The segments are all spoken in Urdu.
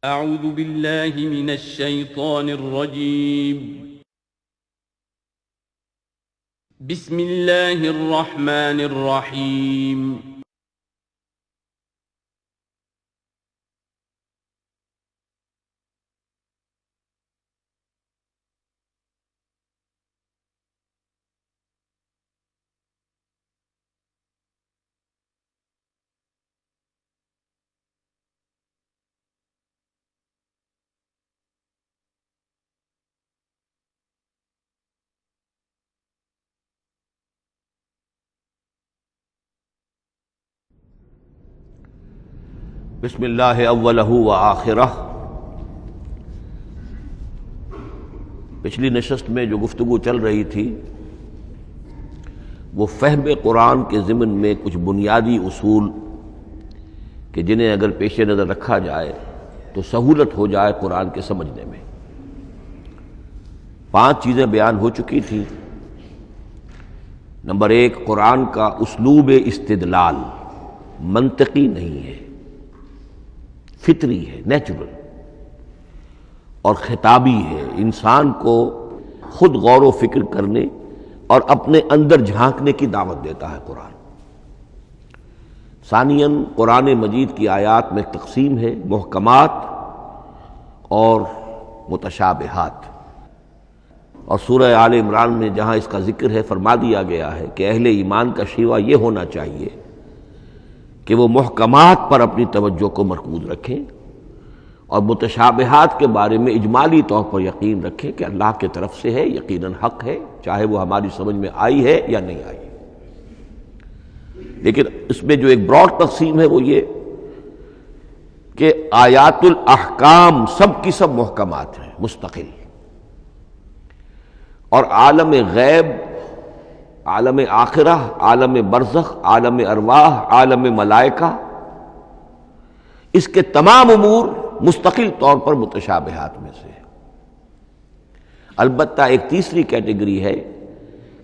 اعوذ باللہ من الشیطان الرجیم بسم اللہ الرحمن الرحیم بسم اللہ اولہ و آخرہ۔ پچھلی نشست میں جو گفتگو چل رہی تھی وہ فہم قرآن کے ضمن میں کچھ بنیادی اصول کہ جنہیں اگر پیش نظر رکھا جائے تو سہولت ہو جائے قرآن کے سمجھنے میں۔ 5 چیزیں بیان ہو چکی تھیں۔ نمبر 1، قرآن کا اسلوب استدلال منطقی نہیں ہے، فطری ہے، نیچرل اور خطابی ہے، انسان کو خود غور و فکر کرنے اور اپنے اندر جھانکنے کی دعوت دیتا ہے قرآن۔ ثانیاً، قرآن مجید کی آیات میں تقسیم ہے محکمات اور متشابہات، اور سورہ آل عمران میں جہاں اس کا ذکر ہے فرما دیا گیا ہے کہ اہل ایمان کا شیوہ یہ ہونا چاہیے کہ وہ محکمات پر اپنی توجہ کو مرکوز رکھیں اور متشابہات کے بارے میں اجمالی طور پر یقین رکھیں کہ اللہ کی طرف سے ہے، یقیناً حق ہے، چاہے وہ ہماری سمجھ میں آئی ہے یا نہیں آئی۔ لیکن اس میں جو ایک براڈ تقسیم ہے وہ یہ کہ آیات الاحکام سب کی سب محکمات ہیں مستقل، اور عالم غیب، عالم آخرہ، عالم برزخ، عالم ارواح، عالم ملائکہ، اس کے تمام امور مستقل طور پر متشابہات میں سے ہے۔ البتہ ایک تیسری کیٹیگری ہے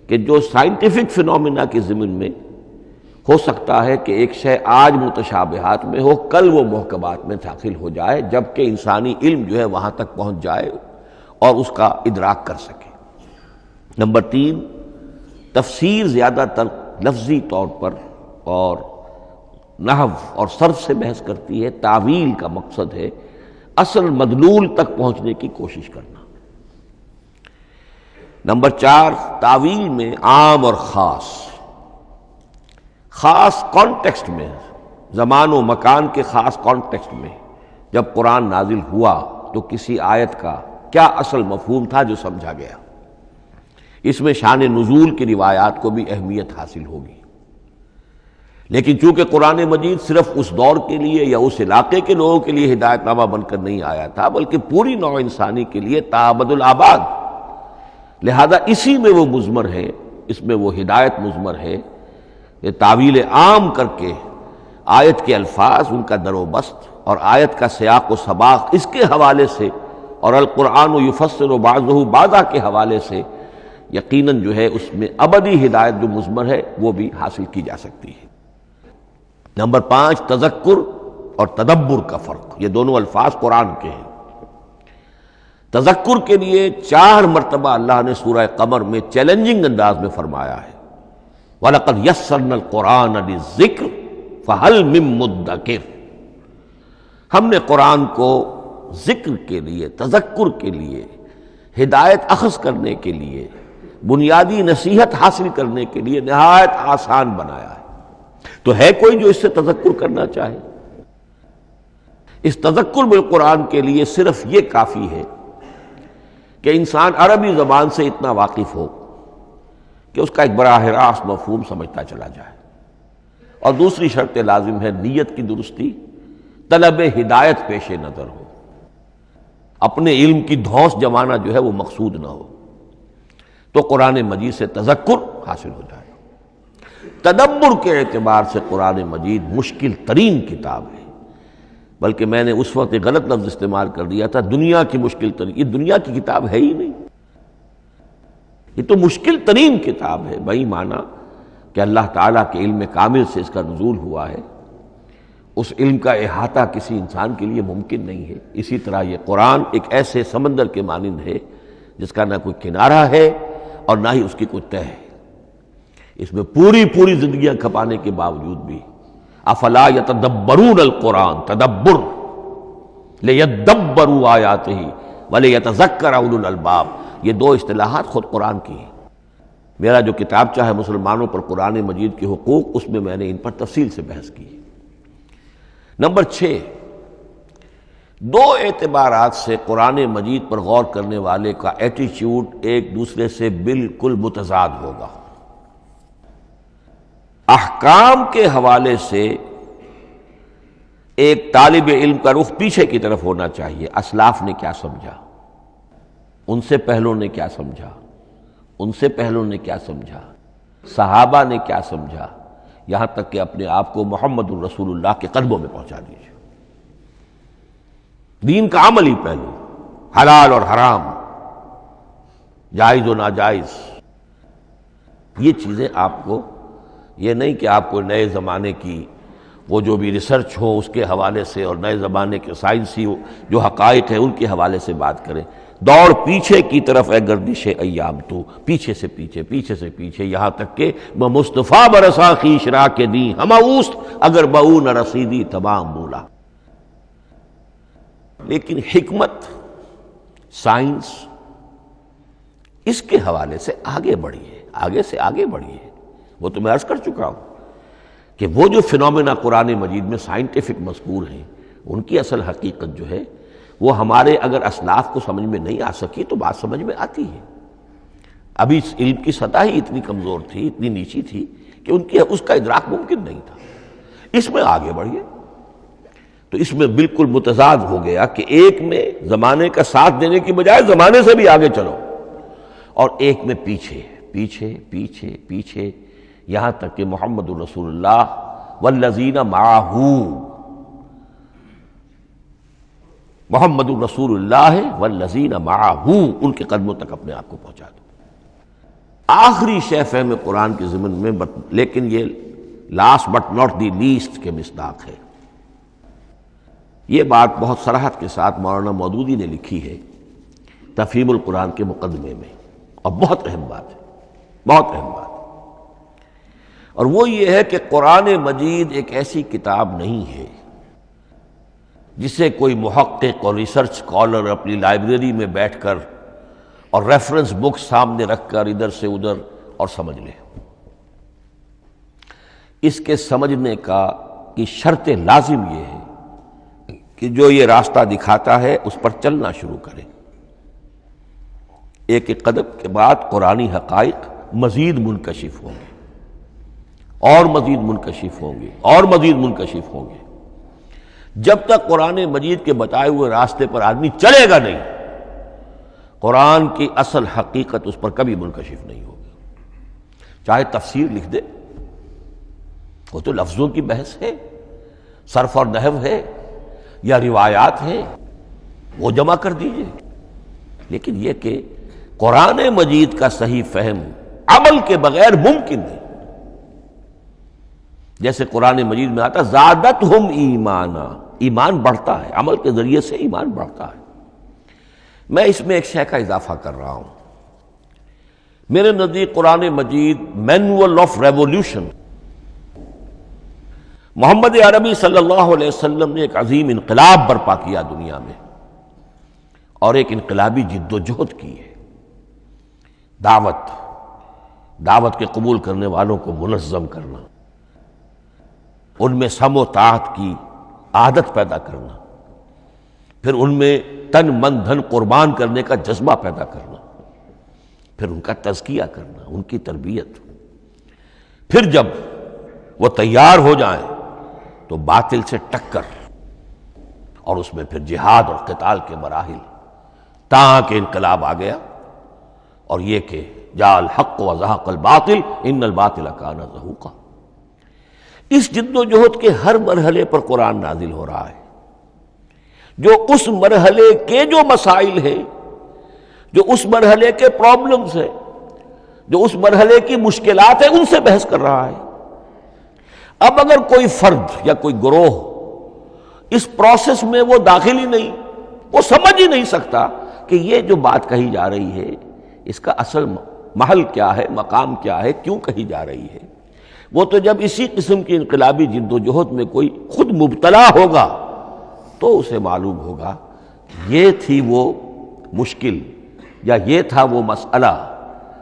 کہ جو سائنٹیفک فینومینا کے ضمن میں ہو سکتا ہے کہ ایک شے آج متشابہات میں ہو، کل وہ محکمات میں داخل ہو جائے، جبکہ انسانی علم جو ہے وہاں تک پہنچ جائے اور اس کا ادراک کر سکے۔ نمبر 3، تفسیر زیادہ تر لفظی طور پر اور نحو اور صرف سے بحث کرتی ہے، تعویل کا مقصد ہے اصل مدلول تک پہنچنے کی کوشش کرنا۔ نمبر 4، تعویل میں عام اور خاص کانٹیکسٹ میں، زمان و مکان کے خاص کانٹیکسٹ میں جب قرآن نازل ہوا تو کسی آیت کا کیا اصل مفہوم تھا جو سمجھا گیا۔ اس میں شان نزول کی روایات کو بھی اہمیت حاصل ہوگی۔ لیکن چونکہ قرآن مجید صرف اس دور کے لیے یا اس علاقے کے لوگوں کے لیے ہدایت نامہ بن کر نہیں آیا تھا، بلکہ پوری نوع انسانی کے لیے تا ابد الآباد، لہذا اسی میں وہ مضمر ہے، اس میں وہ ہدایت مضمر ہے کہ تعویل عام کر کے آیت کے الفاظ، ان کا در و بست اور آیت کا سیاق و سباق اس کے حوالے سے، اور القرآن یفسر بعضہ بعضا کے حوالے سے یقیناً جو ہے اس میں ابدی ہدایت جو مضمر ہے وہ بھی حاصل کی جا سکتی ہے۔ نمبر 5، تذکر اور تدبر کا فرق، یہ دونوں الفاظ قرآن کے ہیں۔ تذکر کے لیے 4 مرتبہ اللہ نے سورہ قمر میں چیلنجنگ انداز میں فرمایا ہے وَلَقَدْ يَسَّرْنَا الْقُرْآنَ لِلذِّكْرِ فَهَلْ مِن مُّدَّكِرٍ، ہم نے قرآن کو ذکر کے لیے، تذکر کے لیے، ہدایت اخذ کرنے کے لیے، بنیادی نصیحت حاصل کرنے کے لیے نہایت آسان بنایا ہے۔ تو ہے کوئی جو اس سے تذکر کرنا چاہے؟ اس تذکر بالقرآن کے لیے صرف یہ کافی ہے کہ انسان عربی زبان سے اتنا واقف ہو کہ اس کا ایک براہ راست مفہوم سمجھتا چلا جائے، اور دوسری شرط لازم ہے نیت کی درستی، طلب ہدایت پیش نظر ہو، اپنے علم کی دھونس جمانا جو ہے وہ مقصود نہ ہو، تو قرآن مجید سے تذکر حاصل ہو جائے۔ تدبر کے اعتبار سے قرآن مجید مشکل ترین کتاب ہے، بلکہ میں نے اس وقت ایک غلط لفظ استعمال کر دیا تھا، دنیا کی مشکل ترین، یہ دنیا کی کتاب ہے ہی نہیں، یہ تو مشکل ترین کتاب ہے، بہی معنی کہ اللہ تعالیٰ کے علم کامل سے اس کا نزول ہوا ہے، اس علم کا احاطہ کسی انسان کے لیے ممکن نہیں ہے۔ اسی طرح یہ قرآن ایک ایسے سمندر کے مانند ہے جس کا نہ کوئی کنارہ ہے اور نہ ہی اس کی کوئی تہہ ہے۔ اس میں پوری زندگیاں کھپانے کے باوجود بھی افلا یتدبرون القرآن، تدبر، لیدبروا آیاتہ ولیتذکر اولو الالباب، یہ دو اصطلاحات خود قرآن کی ہیں۔ میرا جو کتابچہ ہے مسلمانوں پر قرآن مجید کے حقوق، اس میں میں نے ان پر تفصیل سے بحث کی۔ نمبر 6، دو اعتبارات سے قرآن مجید پر غور کرنے والے کا ایٹیچیوڈ ایک دوسرے سے بالکل متضاد ہوگا۔ احکام کے حوالے سے ایک طالب علم کا رخ پیچھے کی طرف ہونا چاہیے، اسلاف نے کیا سمجھا، ان سے پہلوں نے کیا سمجھا، ان سے پہلوں نے کیا سمجھا، صحابہ نے کیا سمجھا، یہاں تک کہ اپنے آپ کو محمد الرسول اللہ کے قدموں میں پہنچا دیجیے۔ دین کا عملی پہلو، حلال اور حرام، جائز و ناجائز، یہ چیزیں آپ کو، یہ نہیں کہ آپ کو نئے زمانے کی وہ جو بھی ریسرچ ہو اس کے حوالے سے اور نئے زمانے کے سائنسی جو حقائق ہیں ان کے حوالے سے بات کریں۔ دوڑ پیچھے کی طرف ہے گردش ایام تو، پیچھے سے پیچھے، یہاں تک کہ مصطفیٰ برسا خیش را کے دی ہم اوست اگر بہو نہ رسیدی تمام بولا۔ لیکن حکمت، سائنس، اس کے حوالے سے آگے بڑھی ہے، آگے سے آگے بڑھی ہے۔ وہ تو میں عرض کر چکا ہوں کہ وہ جو فینومینا قرآن مجید میں سائنٹیفک مذکور ہیں، ان کی اصل حقیقت جو ہے وہ ہمارے اگر اسلاف کو سمجھ میں نہیں آ سکی تو بات سمجھ میں آتی ہے۔ ابھی اس علم کی سطح ہی اتنی کمزور تھی، اتنی نیچی تھی کہ ان کی اس کا ادراک ممکن نہیں تھا۔ اس میں آگے بڑھیے تو اس میں بالکل متضاد ہو گیا کہ ایک میں زمانے کا ساتھ دینے کی بجائے زمانے سے بھی آگے چلو، اور ایک میں پیچھے، یہاں تک کہ محمد الرسول اللہ والذین معہ، محمد الرسول اللہ والذین معہ، ان کے قدموں تک اپنے آپ کو پہنچا دو۔ آخری شے فہم قرآن کے ضمن میں، لیکن یہ last but not the least کے مصداق ہے۔ یہ بات بہت صراحت کے ساتھ مولانا مودودی نے لکھی ہے تفہیم القرآن کے مقدمے میں، اور بہت اہم بات ہے، بہت اہم بات ہے، اور وہ یہ ہے کہ قرآن مجید ایک ایسی کتاب نہیں ہے جسے کوئی محقق اور ریسرچ اسکالر اپنی لائبریری میں بیٹھ کر اور ریفرنس بک سامنے رکھ کر ادھر سے ادھر اور سمجھ لے۔ اس کے سمجھنے کی شرط لازم یہ ہے کہ جو یہ راستہ دکھاتا ہے اس پر چلنا شروع کرے۔ ایک ایک قدم کے بعد قرآنی حقائق مزید منکشف ہوں گے، اور مزید منکشف ہوں گے، اور مزید منکشف ہوں گے۔ جب تک قرآن مجید کے بتائے ہوئے راستے پر آدمی چلے گا نہیں، قرآن کی اصل حقیقت اس پر کبھی منکشف نہیں ہوگی۔ چاہے تفسیر لکھ دے، وہ تو لفظوں کی بحث ہے، صرف اور نحو ہے، یا روایات ہیں، وہ جمع کر دیجئے، لیکن یہ کہ قرآن مجید کا صحیح فہم عمل کے بغیر ممکن نہیں۔ جیسے قرآن مجید میں آتا زادتہم ایمانا، ایمان بڑھتا ہے، عمل کے ذریعے سے ایمان بڑھتا ہے۔ میں اس میں ایک شے کا اضافہ کر رہا ہوں۔ میرے نزدیک قرآن مجید مینول آف ریولیوشن، محمد عربی صلی اللہ علیہ وسلم نے ایک عظیم انقلاب برپا کیا دنیا میں، اور ایک انقلابی جد و جہد کی ہے۔ دعوت کے قبول کرنے والوں کو منظم کرنا، ان میں سم و طاعت کی عادت پیدا کرنا، پھر ان میں تن من دھن قربان کرنے کا جذبہ پیدا کرنا، پھر ان کا تزکیہ کرنا، ان کی تربیت، پھر جب وہ تیار ہو جائیں تو باطل سے ٹکر، اور اس میں پھر جہاد اور قتال کے مراحل، تاکہ انقلاب آ گیا، اور یہ کہ جاء الحق وزہق الباطل ان الباطل کان زہوقا۔ اس جد و جہد کے ہر مرحلے پر قرآن نازل ہو رہا ہے، جو اس مرحلے کے جو مسائل ہیں، جو اس مرحلے کے پرابلمز ہیں، جو اس مرحلے کی مشکلات ہیں، ان سے بحث کر رہا ہے۔ اب اگر کوئی فرد یا کوئی گروہ اس پروسیس میں وہ داخل ہی نہیں، وہ سمجھ ہی نہیں سکتا کہ یہ جو بات کہی جا رہی ہے اس کا اصل محل کیا ہے، مقام کیا ہے، کیوں کہی جا رہی ہے۔ وہ تو جب اسی قسم کی انقلابی جد و جہد میں کوئی خود مبتلا ہوگا تو اسے معلوم ہوگا یہ تھی وہ مشکل، یا یہ تھا وہ مسئلہ،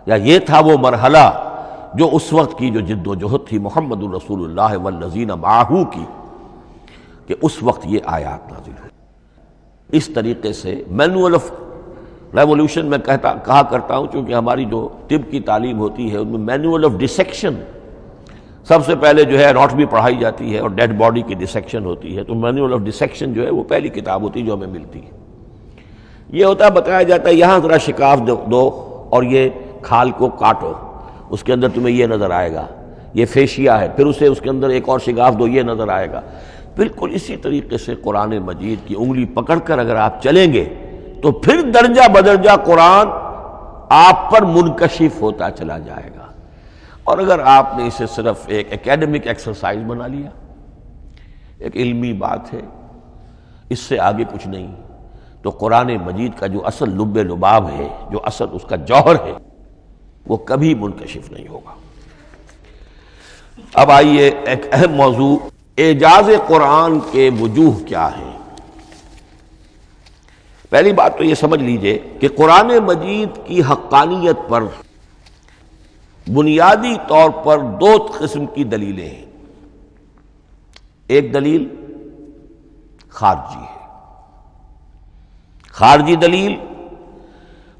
یا یہ تھا وہ مرحلہ جو اس وقت کی جو جد و جہد تھی محمد الرسول اللہ والذین معہ کی، کہ اس وقت یہ آیات نازل ہوئی۔ اس طریقے سے مینول آف ریولوشن میں کہا کرتا ہوں، چونکہ ہماری جو طب کی تعلیم ہوتی ہے ان میں مینول آف ڈسیکشن سب سے پہلے جو ہے اناٹمی پڑھائی جاتی ہے اور ڈیڈ باڈی کی ڈسیکشن ہوتی ہے، تو مینول آف ڈسیکشن جو ہے وہ پہلی کتاب ہوتی ہے جو ہمیں ملتی ہے۔ یہ ہوتا ہے، بتایا جاتا ہے یہاں ذرا شکاف دو اور یہ کھال کو کاٹو، اس کے اندر تمہیں یہ نظر آئے گا، یہ فیشیا ہے، پھر اسے اس کے اندر ایک اور شگاف دو، یہ نظر آئے گا۔ بالکل اسی طریقے سے قرآن مجید کی انگلی پکڑ کر اگر آپ چلیں گے تو پھر درجہ بدرجہ قرآن آپ پر منکشف ہوتا چلا جائے گا۔ اور اگر آپ نے اسے صرف ایک اکیڈمک ایکسرسائز بنا لیا، ایک علمی بات ہے، اس سے آگے کچھ نہیں، تو قرآن مجید کا جو اصل لب لباب ہے، جو اصل اس کا جوہر ہے، وہ کبھی منکشف نہیں ہوگا۔ اب آئیے ایک اہم موضوع، اعجاز قرآن کے وجوہ کیا ہیں۔ پہلی بات تو یہ سمجھ لیجئے کہ قرآن مجید کی حقانیت پر بنیادی طور پر دو قسم کی دلیلیں ہیں۔ ایک دلیل خارجی ہے، خارجی دلیل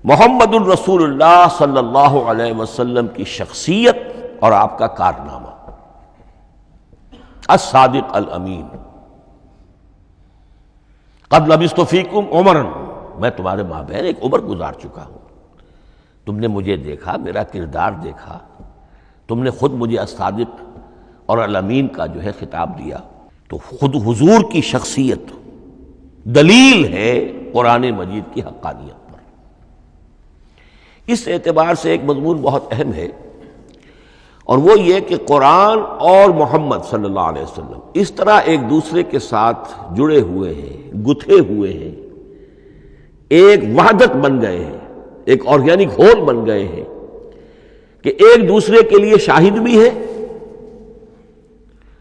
محمد الرسول اللہ صلی اللہ علیہ وسلم کی شخصیت اور آپ کا کارنامہ، الصادق الامین، قد لبثت فیکم عمرا، میں تمہارے مابین ایک عمر گزار چکا ہوں، تم نے مجھے دیکھا، میرا کردار دیکھا، تم نے خود مجھے الصادق اور الامین کا جو ہے خطاب دیا، تو خود حضور کی شخصیت دلیل ہے قرآن مجید کی حقانیت پر۔ اس اعتبار سے ایک مضمون بہت اہم ہے، اور وہ یہ کہ قرآن اور محمد صلی اللہ علیہ وسلم اس طرح ایک دوسرے کے ساتھ جڑے ہوئے ہیں، گتھے ہوئے ہیں، ایک وحدت بن گئے ہیں، ایک آرگینک ہول بن گئے ہیں، کہ ایک دوسرے کے لیے شاہد بھی ہے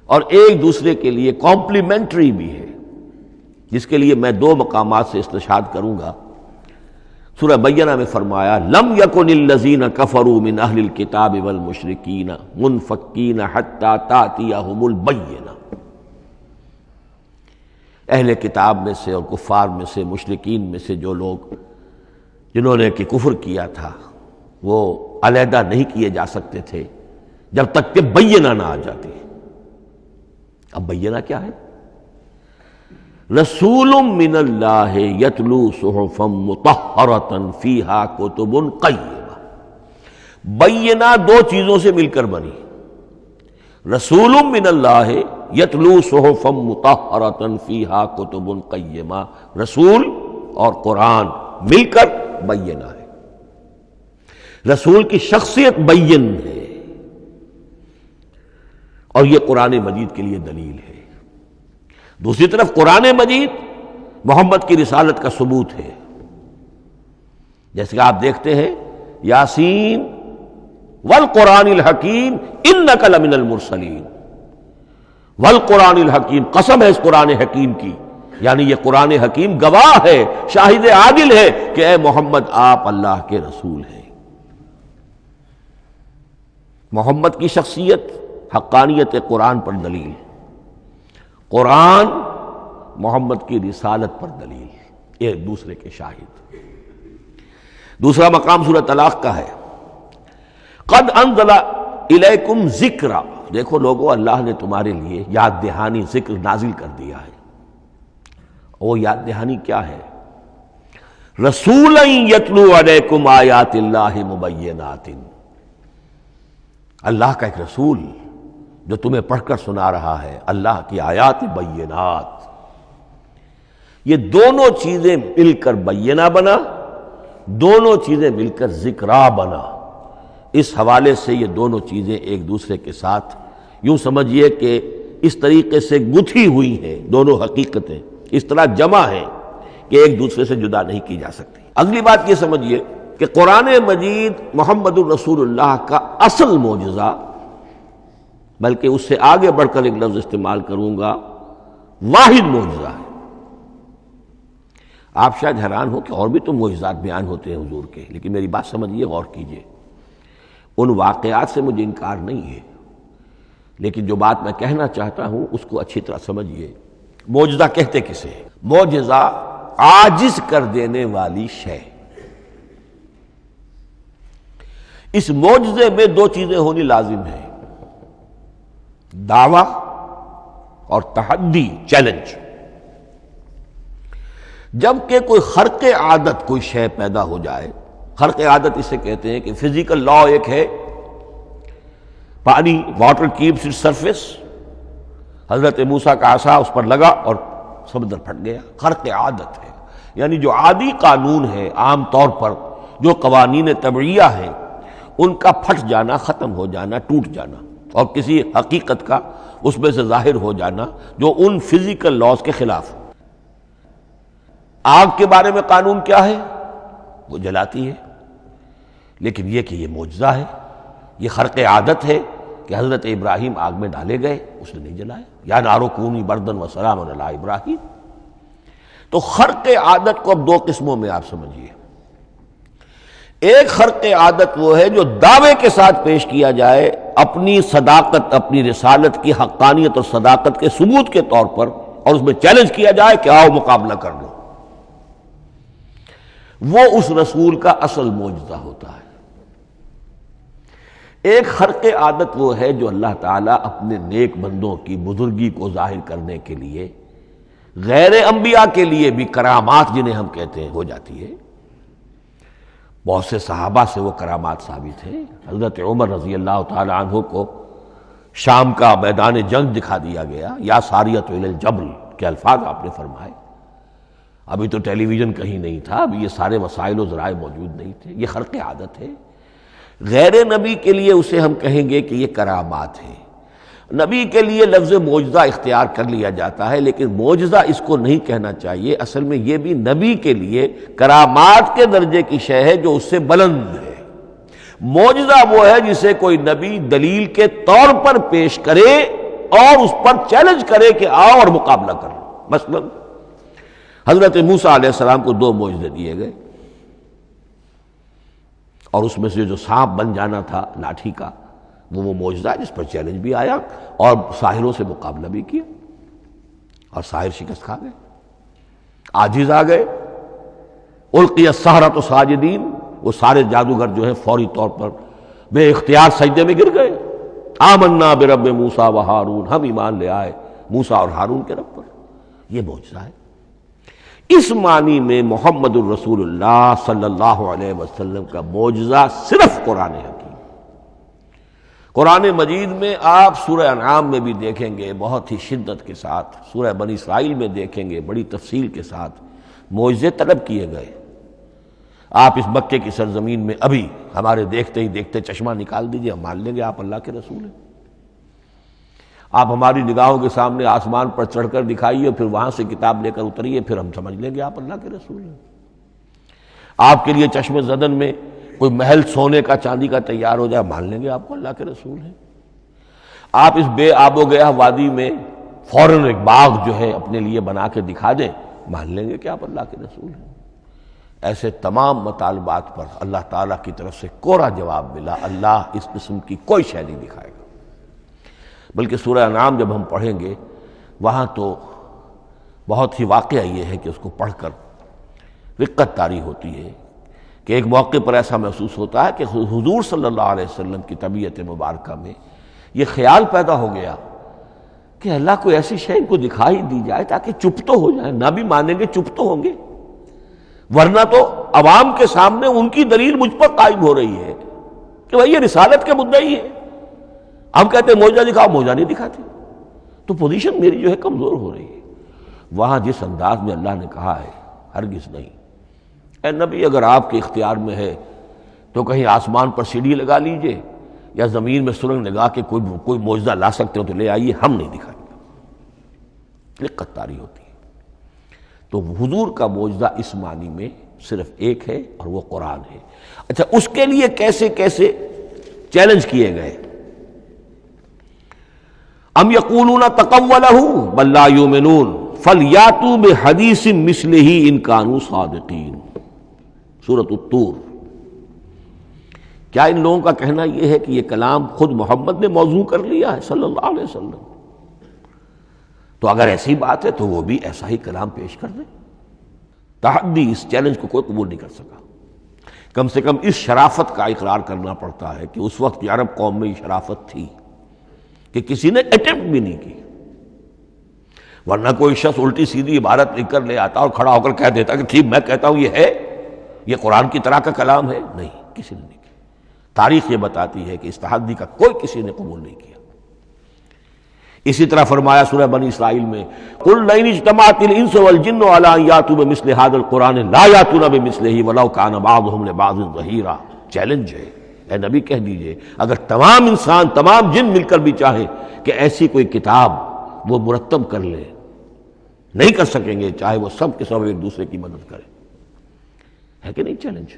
اور ایک دوسرے کے لیے کمپلیمنٹری بھی ہے، جس کے لیے میں دو مقامات سے استشہاد کروں گا۔ سورہ بینہ میں فرمایا لم یکن الذین کفروا من اہل الکتاب والمشرکین منفکین حتی تأتیہم البینہ، اہل کتاب میں سے اور کفار میں سے، مشرکین میں سے جو لوگ جنہوں نے کہ کفر کیا تھا، وہ علیحدہ نہیں کیے جا سکتے تھے جب تک کہ بینہ نہ آ جاتی۔ اب بینہ کیا ہے؟ رسول من اللہ یتلو صحفا مطہرۃ فیہا کتب قیمہ، بینہ دو چیزوں سے مل کر بنی، رسول من اللہ یتلو صحفا مطہرۃ فیہا کتب قیمہ، رسول اور قرآن مل کر بینہ ہے، رسول کی شخصیت بین ہے، اور یہ قرآن مجید کے لیے دلیل ہے۔ دوسری طرف قرآن مجید محمد کی رسالت کا ثبوت ہے، جیسے کہ آپ دیکھتے ہیں یاسین والقرآن الحکیم انک لمن المرسلین، والقرآن الحکیم، قسم ہے اس قرآن حکیم کی، یعنی یہ قرآن حکیم گواہ ہے، شاہد عادل ہے کہ اے محمد آپ اللہ کے رسول ہیں۔ محمد کی شخصیت، حقانیت قرآن پر دلیل، قرآن محمد کی رسالت پر دلیل، ایک دوسرے کے شاہد۔ دوسرا مقام سورہ طلاق کا ہے، قد انزل الیکم ذکرا، دیکھو لوگو اللہ نے تمہارے لیے یاد دہانی ذکر نازل کر دیا ہے۔ وہ یاد دہانی کیا ہے؟ رسولا یتلو علیکم آیات اللہ مبینات، اللہ کا ایک رسول جو تمہیں پڑھ کر سنا رہا ہے اللہ کی آیات بینات۔ یہ دونوں چیزیں مل کر بینہ بنا، دونوں چیزیں مل کر ذکرا بنا۔ اس حوالے سے یہ دونوں چیزیں ایک دوسرے کے ساتھ یوں سمجھیے کہ اس طریقے سے گتھی ہوئی ہیں دونوں حقیقتیں، اس طرح جمع ہیں کہ ایک دوسرے سے جدا نہیں کی جا سکتی۔ اگلی بات یہ سمجھیے کہ قرآن مجید محمد الرسول اللہ کا اصل معجزہ، بلکہ اس سے آگے بڑھ کر ایک لفظ استعمال کروں گا، واحد معجزہ ہے۔ آپ شاید حیران ہو کہ اور بھی تو معجزات بیان ہوتے ہیں حضور کے، لیکن میری بات سمجھیے، غور کیجیے۔ ان واقعات سے مجھے انکار نہیں ہے، لیکن جو بات میں کہنا چاہتا ہوں اس کو اچھی طرح سمجھیے۔ معجزہ کہتے کسے ہیں؟ معجزہ عاجز کر دینے والی شے۔ اس معجزے میں دو چیزیں ہونی لازم ہیں، دعویٰ اور تحدی، چیلنج۔ جب کہ کوئی خرق عادت کوئی شے پیدا ہو جائے، خرق عادت اسے کہتے ہیں کہ فزیکل لا ایک ہے، پانی، واٹر کیپس اٹس سرفیس، حضرت موسیٰ کا عصا اس پر لگا اور سمندر پھٹ گیا، خرق عادت ہے۔ یعنی جو عادی قانون ہے، عام طور پر جو قوانین طبعیہ ہیں، ان کا پھٹ جانا، ختم ہو جانا، ٹوٹ جانا، اور کسی حقیقت کا اس میں سے ظاہر ہو جانا جو ان فزیکل لاز کے خلاف۔ آگ کے بارے میں قانون کیا ہے؟ وہ جلاتی ہے، لیکن یہ کہ یہ معجزہ ہے، یہ خرق عادت ہے کہ حضرت ابراہیم آگ میں ڈالے گئے، اس نے نہیں جلایا، یا نارو کونی بردن و سلام علی ابراہیم۔ تو خرق عادت کو اب دو قسموں میں آپ سمجھیے۔ ایک خرق عادت وہ ہے جو دعوے کے ساتھ پیش کیا جائے، اپنی صداقت، اپنی رسالت کی حقانیت اور صداقت کے ثبوت کے طور پر، اور اس میں چیلنج کیا جائے کہ آؤ مقابلہ کر لو۔ وہ اس رسول کا اصل معجزہ ہوتا ہے۔ ایک خرق عادت وہ ہے جو اللہ تعالیٰ اپنے نیک بندوں کی بزرگی کو ظاہر کرنے کے لیے، غیر انبیاء کے لیے بھی کرامات جنہیں ہم کہتے ہیں ہو جاتی ہے۔ بہت سے صحابہ سے وہ کرامات ثابت ہیں۔ حضرت عمر رضی اللہ تعالی عنہ کو شام کا میدان جنگ دکھا دیا گیا، یا ساریۃ الی الجبل کے الفاظ آپ نے فرمائے۔ ابھی تو ٹیلی ویژن کہیں نہیں تھا، ابھی یہ سارے وسائل و ذرائع موجود نہیں تھے، یہ خرق عادت ہے۔ غیر نبی کے لیے اسے ہم کہیں گے کہ یہ کرامات ہے۔ نبی کے لیے لفظ معجزہ اختیار کر لیا جاتا ہے، لیکن معجزہ اس کو نہیں کہنا چاہیے، اصل میں یہ بھی نبی کے لیے کرامات کے درجے کی شے ہے جو اس سے بلند ہے۔ معجزہ وہ ہے جسے کوئی نبی دلیل کے طور پر پیش کرے اور اس پر چیلنج کرے کہ آؤ اور مقابلہ کرو۔ مثلا حضرت موسیٰ علیہ السلام کو دو معجزے دیے گئے، اور اس میں سے جو سانپ بن جانا تھا لاٹھی کا، وہ معجزہ ہے جس پر چیلنج بھی آیا اور ساحروں سے مقابلہ بھی کیا، اور ساحر شکست کھا گئے، عاجز آ گئے۔ القی السحرۃ ساجدین، وہ سارے جادوگر جو ہیں فوری طور پر بے اختیار سجدے میں گر گئے۔ آمنا برب موسیٰ و ہارون، ہم ایمان لے آئے موسیٰ اور ہارون کے رب پر۔ یہ معجزہ ہے۔ اس معنی میں محمد الرسول اللہ صلی اللہ علیہ وسلم کا معجزہ صرف قرآن حکیم۔ قرآن مجید میں آپ سورہ انعام میں بھی دیکھیں گے بہت ہی شدت کے ساتھ، سورہ بنی اسرائیل میں دیکھیں گے بڑی تفصیل کے ساتھ معجزے طلب کیے گئے۔ آپ اس مکے کی سرزمین میں ابھی ہمارے دیکھتے ہی دیکھتے چشمہ نکال دیجئے، ہم مان لیں گے آپ اللہ کے رسول ہیں۔ آپ ہماری نگاہوں کے سامنے آسمان پر چڑھ کر دکھائیے، پھر وہاں سے کتاب لے کر اتریے، پھر ہم سمجھ لیں گے آپ اللہ کے رسول ہیں۔ آپ کے لیے چشم زدن میں کوئی محل سونے کا چاندی کا تیار ہو جائے، مان لیں گے آپ کو اللہ کے رسول ہیں۔ آپ اس بے آب و گیا وادی میں فوراً ایک باغ جو ہے اپنے لیے بنا کے دکھا دیں، مان لیں گے کہ آپ اللہ کے رسول ہیں۔ ایسے تمام مطالبات پر اللہ تعالیٰ کی طرف سے کوڑا جواب ملا، اللہ اس قسم کی کوئی شے نہیں دکھائے گا۔ بلکہ سورہ انعام جب ہم پڑھیں گے وہاں تو بہت ہی واقعہ یہ ہے کہ اس کو پڑھ کر رقت طاری ہوتی ہے کہ ایک موقع پر ایسا محسوس ہوتا ہے کہ حضور صلی اللہ علیہ وسلم کی طبیعت مبارکہ میں یہ خیال پیدا ہو گیا کہ اللہ کو ایسی شے ان کو دکھائی دی جائے تاکہ چپ تو ہو جائے، نہ بھی مانیں گے چپ تو ہوں گے، ورنہ تو عوام کے سامنے ان کی دلیل مجھ پر قائم ہو رہی ہے کہ بھائی یہ رسالت کے مدعی ہے۔ ہم کہتے ہیں معجزہ دکھاؤ، معجزہ نہیں دکھاتے، تو پوزیشن میری جو ہے کمزور ہو رہی ہے۔ وہاں جس انداز میں اللہ نے کہا ہے، ہرگز نہیں، اے نبی اگر آپ کے اختیار میں ہے تو کہیں آسمان پر سیڑھی لگا لیجئے، یا زمین میں سرنگ لگا کے کوئی معجزہ لا سکتے ہو تو لے آئیے، ہم نہیں دکھائیں گے۔ دقت طاری ہوتی ہے۔ تو حضور کا معجزہ اس معنی میں صرف ایک ہے اور وہ قرآن ہے۔ اچھا، اس کے لیے کیسے کیسے چیلنج کیے گئے؟ ام یقولون تقولہ بل لا یؤمنون فلیاتوا بحدیث مثلہ ان کانوا صادقین، سورۃ الطور۔ کیا ان لوگوں کا کہنا یہ ہے کہ یہ کلام خود محمد نے موضوع کر لیا ہے صلی اللہ علیہ وسلم؟ تو اگر ایسی بات ہے تو وہ بھی ایسا ہی کلام پیش کر دیں۔ تحدی، اس چیلنج کو کوئی قبول نہیں کر سکا۔ کم سے کم اس شرافت کا اقرار کرنا پڑتا ہے کہ اس وقت عرب قوم میں یہ شرافت تھی کہ کسی نے اٹیمپٹ بھی نہیں کی، ورنہ کوئی شخص الٹی سیدھی عبارت لکھ کر لے آتا اور کھڑا ہو کر کہہ دیتا کہ ٹھیک میں کہتا ہوں یہ ہے، یہ قرآن کی طرح کا کلام ہے۔ نہیں، کسی نے نہیں کیا۔ تاریخ یہ بتاتی ہے کہ اس تحدی کا کوئی کسی نے قبول نہیں کیا۔ اسی طرح فرمایا سورہ بنی اسرائیل میں قُلْ لَئِنِ اجْتَمَعَتِ الْإِنسُ وَالْجِنُّ عَلَىٰ أَن يَأْتُوا بِمِثْلِ هَٰذَا الْقُرْآنِ لَا يَأْتُونَ بِمِثْلِهِ وَلَوْ كَانَ بَعْضُهُمْ لِبَعْضٍ ظَهِيرًا۔ چیلنج ہے، اے نبی کہہ دیجئے اگر تمام انسان، تمام جن مل کر بھی چاہیں کہ ایسی کوئی کتاب وہ مرتب کر لے، نہیں کر سکیں گے، چاہے وہ سب کے سب ایک دوسرے کی مدد کریں۔ ہے کہ نہیں چیلنج؟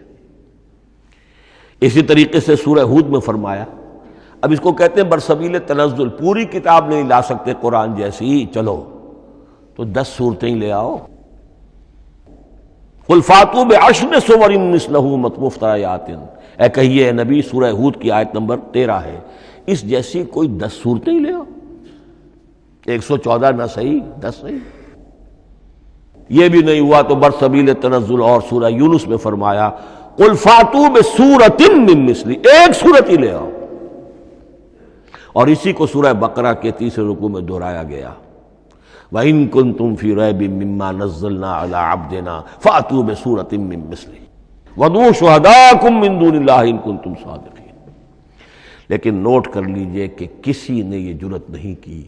اسی طریقے سے سورہ ہود میں فرمایا، اب اس کو کہتے ہیں برسبیل تنزل، پوری کتاب نہیں لا سکتے قرآن جیسی، چلو تو 10 صورتیں ہی لے آؤ۔ قُلْ فَاتُوا بِعَشْرِ سُوَرٍ مِثْلَهُ مُفْتَرَيَاتٍ، اے کہیے اے نبی، سورہ ہود کی آیت نمبر 13 ہے، اس جیسی کوئی 10 صورتیں ہی لے آؤ۔ 114 نہ صحیح، 10 صحیح۔ یہ بھی نہیں ہوا تو برسبیل تنزل اور سورہ یونس میں فرمایا قُلْ فَاتُوا بِسُورَةٍ مِّن مِثْلِهِ، ایک صورت ہی لے آؤ۔ اور اسی کو سورہ بقرہ کے 3 رکوع میں دہرایا گیا، وَإِن كُنتُمْ فِي رَيْبٍ مِّمَّا نَزَّلْنَا عَلَىٰ عَبْدِنَا فَأْتُوا بِسُورَةٍ مِّن مِّثْلِهِ وَادْعُوا شُهَدَاءَكُم مِّن دُونِ اللَّهِ إِن كُنتُمْ صَادِقِينَ۔ لیکن نوٹ کر لیجئے کہ کسی نے یہ جرأت نہیں کی،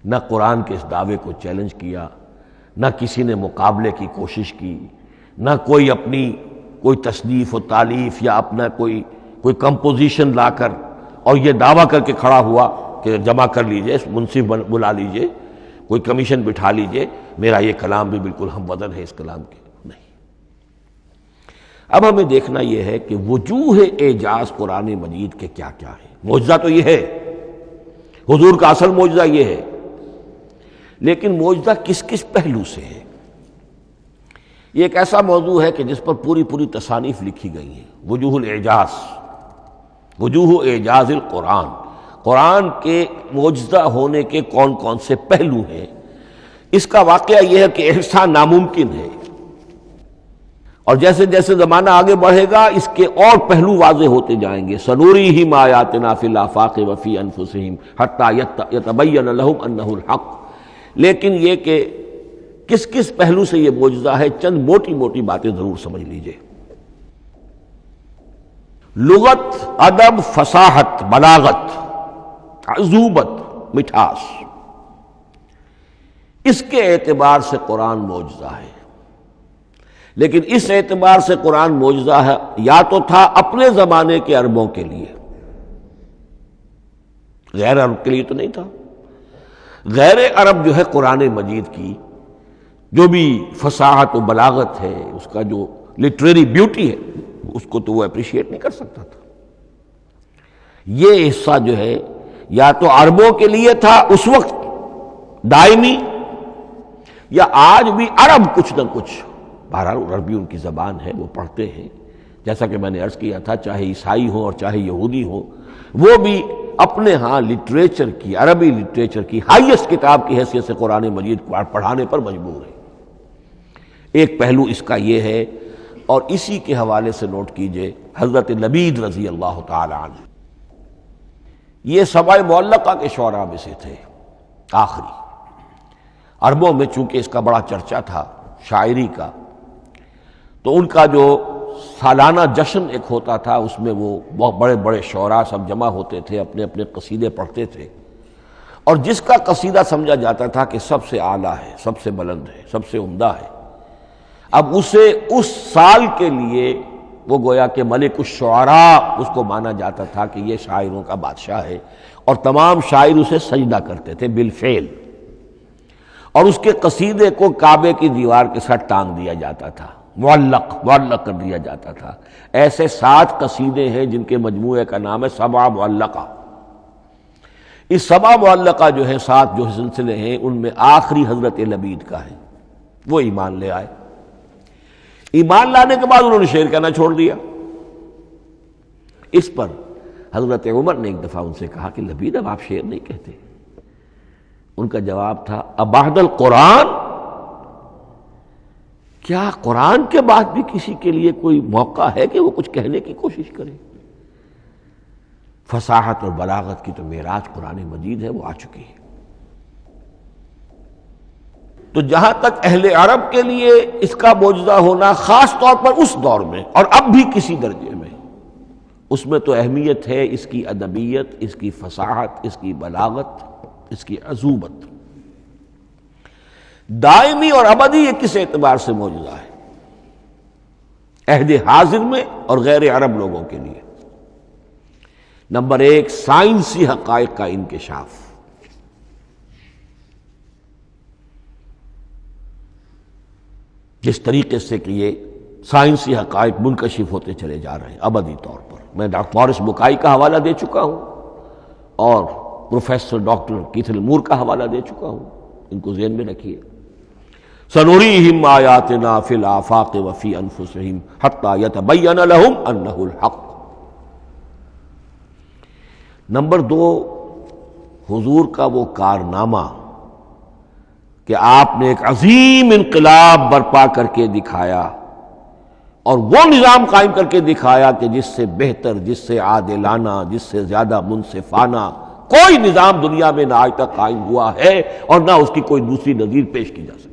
نہ قرآن کے اس دعوے کو چیلنج کیا، نہ کسی نے مقابلے کی کوشش کی، نہ کوئی اپنی کوئی تصنیف و تالیف یا اپنا کوئی کمپوزیشن لا کر اور یہ دعویٰ کر کے کھڑا ہوا کہ جمع کر لیجئے، منصف بلا لیجئے، کوئی کمیشن بٹھا لیجئے، میرا یہ کلام بھی بالکل ہم وزن ہے اس کلام کے، نہیں۔ اب ہمیں دیکھنا یہ ہے کہ وجوہ اعجاز قرآن مجید کے کیا کیا ہیں۔ معجزہ تو یہ ہے، حضور کا اصل معجزہ یہ ہے، لیکن معجزہ کس کس پہلو سے ہے؟ یہ ایک ایسا موضوع ہے کہ جس پر پوری تصانیف لکھی گئی ہیں۔ وجوہ الاعجاز، وجوہ اعجاز القرآن، قرآن کے معجزہ ہونے کے کون کون سے پہلو ہیں۔ اس کا واقعہ یہ ہے کہ احسان ناممکن ہے، اور جیسے جیسے زمانہ آگے بڑھے گا اس کے اور پہلو واضح ہوتے جائیں گے۔ سنوریہم آیاتنا فی الآفاق وفی انفسہم حتی یتبین لہم انہ الحق۔ لیکن یہ کہ کس کس پہلو سے یہ معجزہ ہے، چند موٹی موٹی باتیں ضرور سمجھ لیجئے۔ لغت، ادب، فصاحت، بلاغت، عذوبت، مٹھاس، اس کے اعتبار سے قرآن معجزہ ہے۔ لیکن اس اعتبار سے قرآن معجزہ ہے یا تو تھا اپنے زمانے کے عربوں کے لیے، غیر عرب کے لیے تو نہیں تھا۔ غیر عرب جو ہے قرآن مجید کی جو بھی فصاحت و بلاغت ہے، اس کا جو لٹریری بیوٹی ہے، اس کو تو وہ اپریشیٹ نہیں کر سکتا تھا۔ یہ حصہ جو ہے یا تو عربوں کے لیے تھا اس وقت دائمی، یا آج بھی عرب کچھ نہ کچھ، بہرحال عربی ان کی زبان ہے، وہ پڑھتے ہیں، جیسا کہ میں نے عرض کیا تھا، چاہے عیسائی ہوں اور چاہے یہودی ہوں، وہ بھی اپنے ہاں لٹریچر کی، عربی لٹریچر کی ہائیسٹ کتاب کی حیثیت سے قرآن مجید کو پڑھانے پر مجبور ہے۔ ایک پہلو اس کا یہ ہے، اور اسی کے حوالے سے نوٹ کیجئے حضرت لبید رضی اللہ تعالی عنہ، یہ سبع معلقہ کے شعراء میں سے تھے آخری۔ عربوں میں چونکہ اس کا بڑا چرچا تھا شاعری کا، تو ان کا جو سالانہ جشن ایک ہوتا تھا، اس میں وہ بہت بڑے بڑے شعراء سب جمع ہوتے تھے، اپنے اپنے قصیدے پڑھتے تھے، اور جس کا قصیدہ سمجھا جاتا تھا کہ سب سے اعلیٰ ہے، سب سے بلند ہے، سب سے عمدہ ہے، اب اسے اس سال کے لیے وہ گویا کہ ملک الشعراء اس کو مانا جاتا تھا کہ یہ شاعروں کا بادشاہ ہے، اور تمام شاعر اسے سجدہ کرتے تھے بالفعل۔ اور اس کے قصیدے کو کعبے کی دیوار کے ساتھ ٹانگ دیا جاتا تھا، معلق کر دیا جاتا تھا۔ ایسے 7 قصیدے ہیں جن کے مجموعے کا نام ہے 7 معلقہ۔ اس 7 معلقہ جو ہے 7 جو سلسلے ہیں، ان میں آخری حضرت لبید کا ہے، وہ ایمان لے آئے۔ ایمان لانے کے بعد انہوں نے شعر کہنا چھوڑ دیا۔ اس پر حضرت عمر نے ایک دفعہ ان سے کہا کہ لبید اب آپ شعر نہیں کہتے۔ ان کا جواب تھا ابعد القرآن، کیا قرآن کے بعد بھی کسی کے لیے کوئی موقع ہے کہ وہ کچھ کہنے کی کوشش کرے؟ فصاحت اور بلاغت کی تو معراج قرآن مجید ہے، وہ آ چکی ہے۔ تو جہاں تک اہل عرب کے لیے اس کا معجزہ ہونا، خاص طور پر اس دور میں اور اب بھی کسی درجے میں، اس میں تو اہمیت ہے اس کی ادبیت، اس کی فصاحت، اس کی بلاغت، اس کی عذوبت۔ دائمی اور ابدی یہ کس اعتبار سے معجزہ ہے؟ عہد حاضر میں اور غیر عرب لوگوں کے لیے۔ نمبر 1، سائنسی حقائق کا انکشاف۔ جس طریقے سے کہ یہ سائنسی حقائق منکشف ہوتے چلے جا رہے ہیں ابدی طور پر۔ میں ڈاکٹر مورس بکائی کا حوالہ دے چکا ہوں اور پروفیسر ڈاکٹر کیتھل مور کا حوالہ دے چکا ہوں، ان کو ذہن میں رکھیے۔ سنریہم آیاتنا فی الآفاق وفی انفسہم حتی یتبین لہم انہ الحق۔ نمبر 2، حضور کا وہ کارنامہ کہ آپ نے ایک عظیم انقلاب برپا کر کے دکھایا اور وہ نظام قائم کر کے دکھایا کہ جس سے بہتر، جس سے عادلانہ، جس سے زیادہ منصفانہ کوئی نظام دنیا میں نہ آج تک قائم ہوا ہے اور نہ اس کی کوئی دوسری نظیر پیش کی جا سکتی۔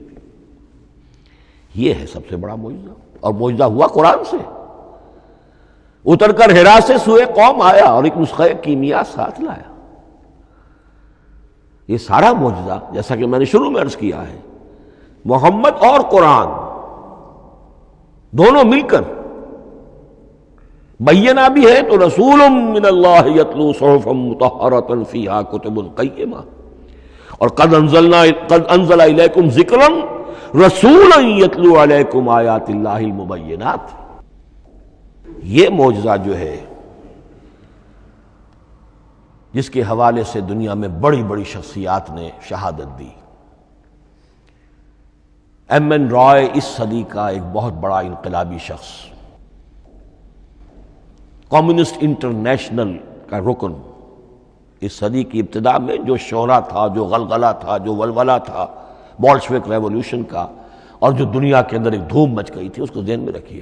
یہ ہے سب سے بڑا معجزہ، اور معجزہ ہوا قرآن سے۔ اتر کر حرا سے سوئے قوم آیا اور ایک نسخہ کیمیا ساتھ لایا۔ یہ سارا معجزہ، جیسا کہ میں نے شروع میں عرض کیا ہے، محمد اور قرآن دونوں مل کر بینہ بھی ہے تو رسول من اللہ یتلو صحفا مطہرۃ فیہا کتب قیمہ، اور قد انزل الیکم ذکرا رسولا یتلو علیکم آیات اللہ المبینات۔ یہ معجزہ جو ہے جس کے حوالے سے دنیا میں بڑی بڑی شخصیات نے شہادت دی۔ ایم این رائے اس صدی کا ایک بہت بڑا انقلابی شخص، کمیونسٹ انٹرنیشنل کا رکن، اس صدی کی ابتدا میں جو شورا تھا، جو غلغلہ تھا، جو ولولہ تھا بولشوک ریولوشن کا، اور جو دنیا کے اندر ایک دھوم مچ گئی تھی، اس کو ذہن میں رکھیے۔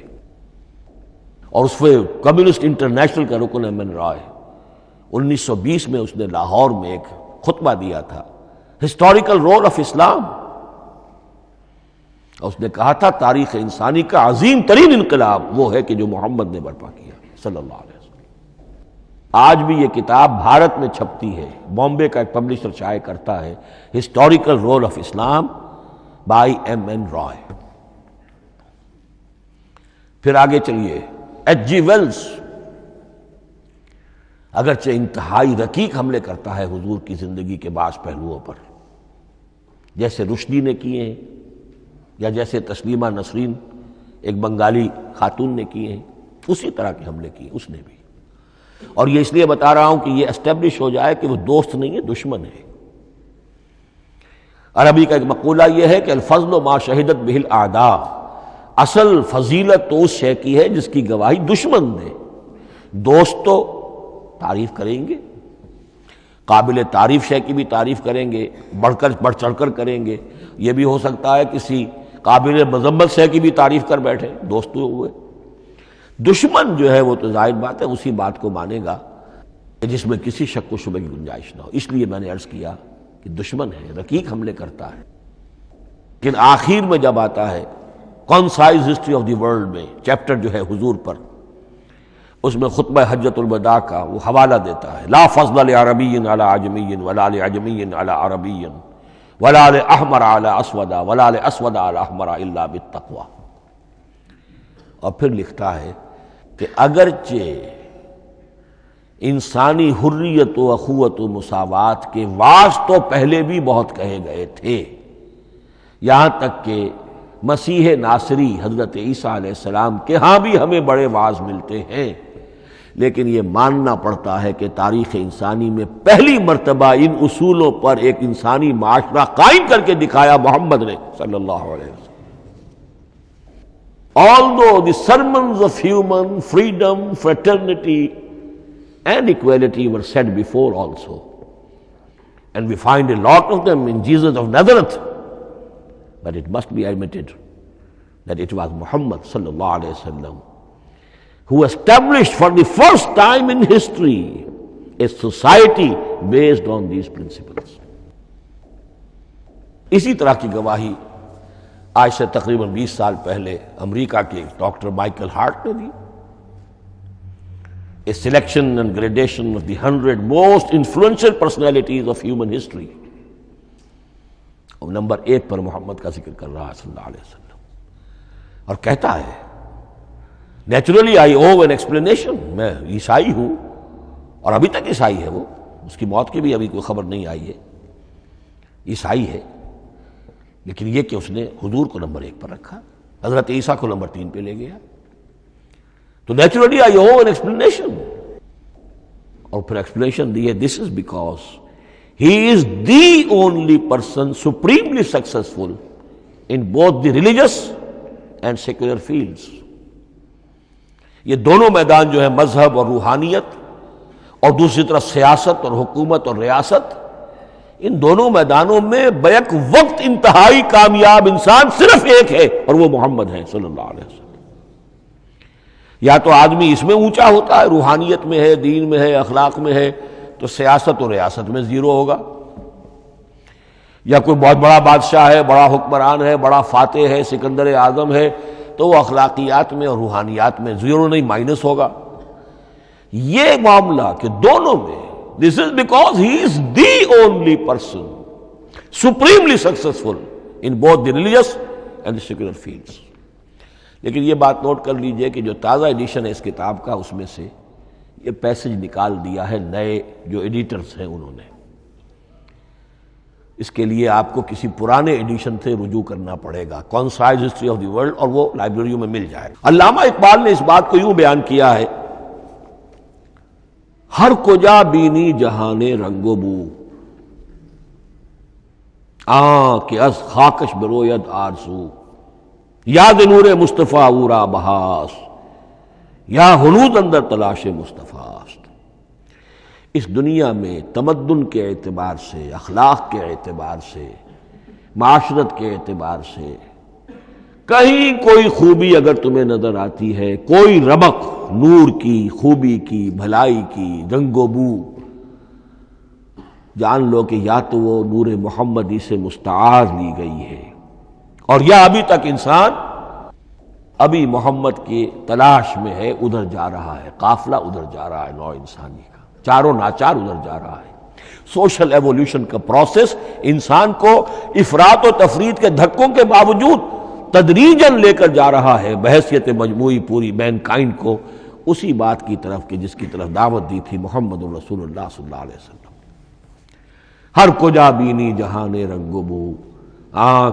اور اس میں کمیونسٹ انٹرنیشنل کا رکن ایم این رائے، 1920 میں اس نے لاہور میں ایک خطبہ دیا تھا، ہسٹوریکل رول آف اسلام، اور اس نے کہا تھا تاریخ انسانی کا عظیم ترین انقلاب وہ ہے کہ جو محمد نے برپا کیا صلی اللہ علیہ وسلم۔ آج بھی یہ کتاب بھارت میں چھپتی ہے، بامبے کا ایک پبلشر شائع کرتا ہے، historical role of Islam by M N Roy. پھر آگے چلیے، ایچ جی ویلز اگرچہ انتہائی رقیق حملے کرتا ہے حضور کی زندگی کے بعض پہلوؤں پر، جیسے رشدی نے کیے ہیں یا جیسے تسلیمہ نسرین ایک بنگالی خاتون نے کیے ہیں، اسی طرح کے حملے کیے اس نے بھی۔ اور یہ اس لیے بتا رہا ہوں کہ یہ اسٹیبلش ہو جائے کہ وہ دوست نہیں ہے، دشمن ہے۔ عربی کا ایک مقولہ یہ ہے کہ الفضل ما شہدت بہ الاعداء، اصل فضیلت تو اس شے کی ہے جس کی گواہی دشمن دے۔ دوست تو تعریف کریں گے، قابل تعریف شے کی بھی تعریف کریں گے، بڑھ چڑھ کر کریں گے۔ یہ بھی ہو سکتا ہے کسی قابل مذمت شے کی بھی تعریف کر بیٹھے، دوست تو ہوئے۔ دشمن جو ہے وہ تو ظاہر بات ہے اسی بات کو مانے گا جس میں کسی شک و شبہ کی گنجائش نہ ہو۔ اس لیے میں نے عرض کیا کہ دشمن ہے، رقیق حملے کرتا ہے، لیکن آخر میں جب آتا ہے concise history of the world میں چیپٹر جو ہے حضور پر، اس میں خطبہ حجۃ الوداع کا وہ حوالہ دیتا ہے، لا فضل لعربی علی عجمی ولا لعجمی علی عربی ولا لاحمر علی اسود ولا لاسود علی احمر الا بالتقوی۔ اور پھر لکھتا ہے کہ اگرچہ انسانی حریت و اخوت و مساوات کے واعظ تو پہلے بھی بہت کہے گئے تھے، یہاں تک کہ مسیح ناصری حضرت عیسیٰ علیہ السلام کے ہاں بھی ہمیں بڑے واعظ ملتے ہیں، لیکن یہ ماننا پڑتا ہے کہ تاریخ انسانی میں پہلی مرتبہ ان اصولوں پر ایک انسانی معاشرہ قائم کر کے دکھایا محمد نے صلی اللہ علیہ وسلم۔ Although the sermons of human freedom, fraternity and equality were said before also, and we find a lot of them in Jesus of Nazareth, but it must be admitted that it was Muhammad sallallahu alaihi wasallam who established for the first time in history a society based on these principles. اسی طرح کی گواہی آج سے تقریباً 20 سال پہلے امریکہ کے ڈاکٹر مائیکل ہارٹ نے دی۔ A selection and gradation of the 100 most influential personalities of human history. اور نمبر 1 پر محمد کا ذکر کر رہا ہے صلی اللہ علیہ وسلم، اور کہتا ہے naturally I owe an explanation, میں عیسائی ہوں اور ابھی تک عیسائی ہے وہ، اس کی موت کی بھی ابھی کوئی خبر نہیں آئی ہے، عیسائی ہے، لیکن یہ کہ اس نے حضور کو نمبر 1 پر رکھا، حضرت عیسیٰ کو نمبر 3 پہ لے گیا، تو naturally I owe an explanation, اور پھر ایکسپلینیشن دی ہے this is because he is the only person supremely successful in both the religious and secular fields. یہ دونوں میدان جو ہے مذہب اور روحانیت، اور دوسری طرف سیاست اور حکومت اور ریاست، ان دونوں میدانوں میں بیک وقت انتہائی کامیاب انسان صرف ایک ہے، اور وہ محمد ہے صلی اللہ علیہ وسلم۔ یا تو آدمی اس میں اونچا ہوتا ہے، روحانیت میں ہے، دین میں ہے، اخلاق میں ہے، تو سیاست اور ریاست میں زیرو ہوگا، یا کوئی بہت بڑا بادشاہ ہے، بڑا حکمران ہے، بڑا فاتح ہے، سکندر اعظم ہے، تو وہ اخلاقیات میں اور روحانیات میں زیرو نہیں، مائنس ہوگا۔ یہ معاملہ کہ دونوں میں this is because he is the only person supremely successful in both the religious and the secular fields. لیکن یہ بات نوٹ کر لیجئے کہ جو تازہ ایڈیشن ہے اس کتاب کا، اس میں سے یہ پیسج نکال دیا ہے نئے جو ایڈیٹرز ہیں انہوں نے۔ اس کے لیے آپ کو کسی پرانے ایڈیشن سے رجوع کرنا پڑے گا، concise history of the world, اور وہ لائبریریوں میں مل جائے گا۔ علامہ اقبال نے اس بات کو یوں بیان کیا ہے، ہر کجا بینی جہان رنگ و بو، کہ از خاکش بروید آرزو، یاد نور مصطفیٰ اورا بہاس، یا ہنود اندر تلاش مصطفیٰ است۔ اس دنیا میں تمدن کے اعتبار سے، اخلاق کے اعتبار سے، معاشرت کے اعتبار سے کہیں کوئی خوبی اگر تمہیں نظر آتی ہے، کوئی رمق نور کی، خوبی کی، بھلائی کی، رنگ و بو، جان لو کہ یا تو وہ نور محمدی سے مستعار لی گئی ہے، اور یا ابھی تک انسان ابھی محمد کی تلاش میں ہے، ادھر جا رہا ہے، قافلہ ادھر جا رہا ہے، نوع انسانی کا چاروں ناچار ادھر جا رہا ہے۔ سوشل ایوولوشن کا پروسیس انسان کو افراط و تفرید کے دھکوں کے باوجود تدریجاً لے کر جا رہا ہے بحیثیت مجموعی پوری مین کائنڈ کو اسی بات کی طرف کہ جس کی طرف دعوت دی تھی محمد رسول اللہ صلی اللہ علیہ وسلم۔ ہر کجا بینی جہان رنگ و بو،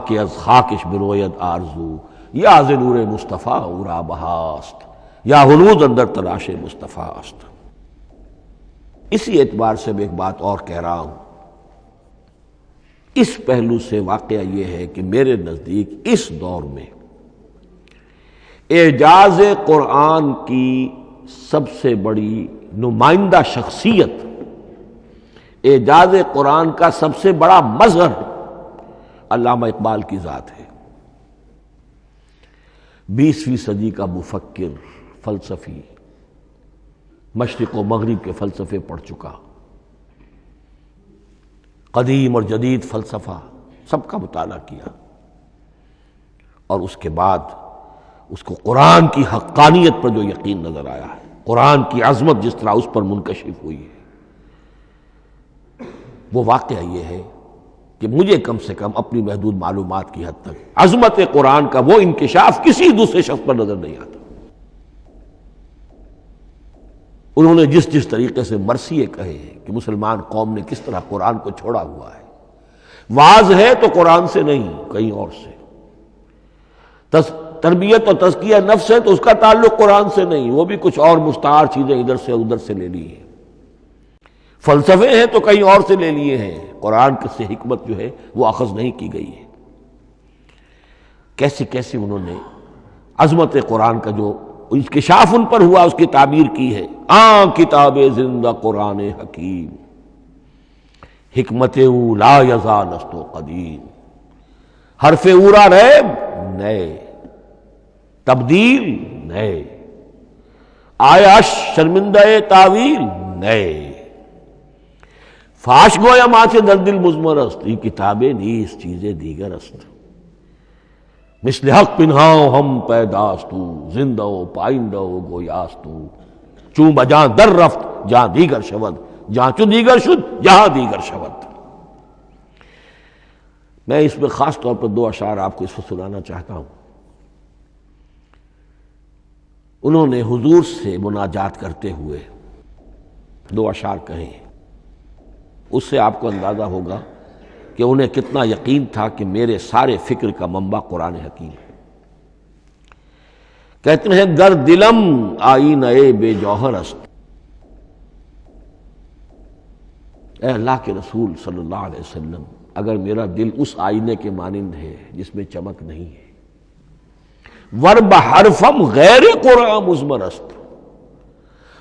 کہ از خاکش بروید آرزو، یا ز نور مصطفیٰ اورا بہاست، یا ہنوز اندر تلاش مصطفیٰ است۔ اسی اعتبار سے میں ایک بات اور کہہ رہا ہوں، اس پہلو سے واقعہ یہ ہے کہ میرے نزدیک اس دور میں اعجاز قرآن کی سب سے بڑی نمائندہ شخصیت، اعجاز قرآن کا سب سے بڑا مظہر علامہ اقبال کی ذات ہے۔ 20ویں صدی کا مفکر، فلسفی، مشرق و مغرب کے فلسفے پڑھ چکا، قدیم اور جدید فلسفہ سب کا مطالعہ کیا، اور اس کے بعد اس کو قرآن کی حقانیت پر جو یقین نظر آیا ہے، قرآن کی عظمت جس طرح اس پر منکشف ہوئی ہے، وہ واقعہ یہ ہے کہ مجھے کم سے کم اپنی محدود معلومات کی حد تک عظمت قرآن کا وہ انکشاف کسی دوسرے شخص پر نظر نہیں آتا۔ انہوں نے جس طریقے سے مرثیے کہے ہیں کہ مسلمان قوم نے کس طرح قرآن کو چھوڑا ہوا ہے، واعظ ہے تو قرآن سے نہیں، کہیں اور سے۔ تربیت اور تزکیہ نفس ہے تو اس کا تعلق قرآن سے نہیں، وہ بھی کچھ اور مستعار چیزیں ادھر سے ادھر سے لے لی ہیں۔ فلسفے ہیں تو کہیں اور سے لے لیے ہیں، قرآن سے حکمت جو ہے وہ اخذ نہیں کی گئی ہے۔ کیسے کیسے انہوں نے عظمت قرآن کا جو انکشاف ان پر ہوا اس کی تعبیر کی ہے۔ کتاب زندہ قرآن حکیم، حکمت او لا یزا نست و قدیم، حرف اورا ریب نئے، تبدیل نئے، آیا شرمندہ تعویل نئے، فاش گویا ماں سے در دل مضمر است، یہ کتابیں نیز چیزیں دیگر است، مثل حق پنہاؤ ہم پیداستو، زندہ و پائندہ و گویاستو، چون بجاں در رفت جہاں دیگر شود، جہاں چو دیگر شد جہاں دیگر شود۔ میں اس میں خاص طور پر دو اشعار آپ کو اس وقت سنانا چاہتا ہوں۔ انہوں نے حضور سے مناجات کرتے ہوئے دو اشعار کہیں، اس سے آپ کو اندازہ ہوگا کہ انہیں کتنا یقین تھا کہ میرے سارے فکر کا منبع قرآن حکیم ہے۔ کہتے ہیں گر دلم آئینہ بے جوہر است، اے اللہ کے رسول صلی اللہ علیہ وسلم، اگر میرا دل اس آئینے کے مانند ہے جس میں چمک نہیں ہے، ورب حرفم غیر قرآن مضمر است،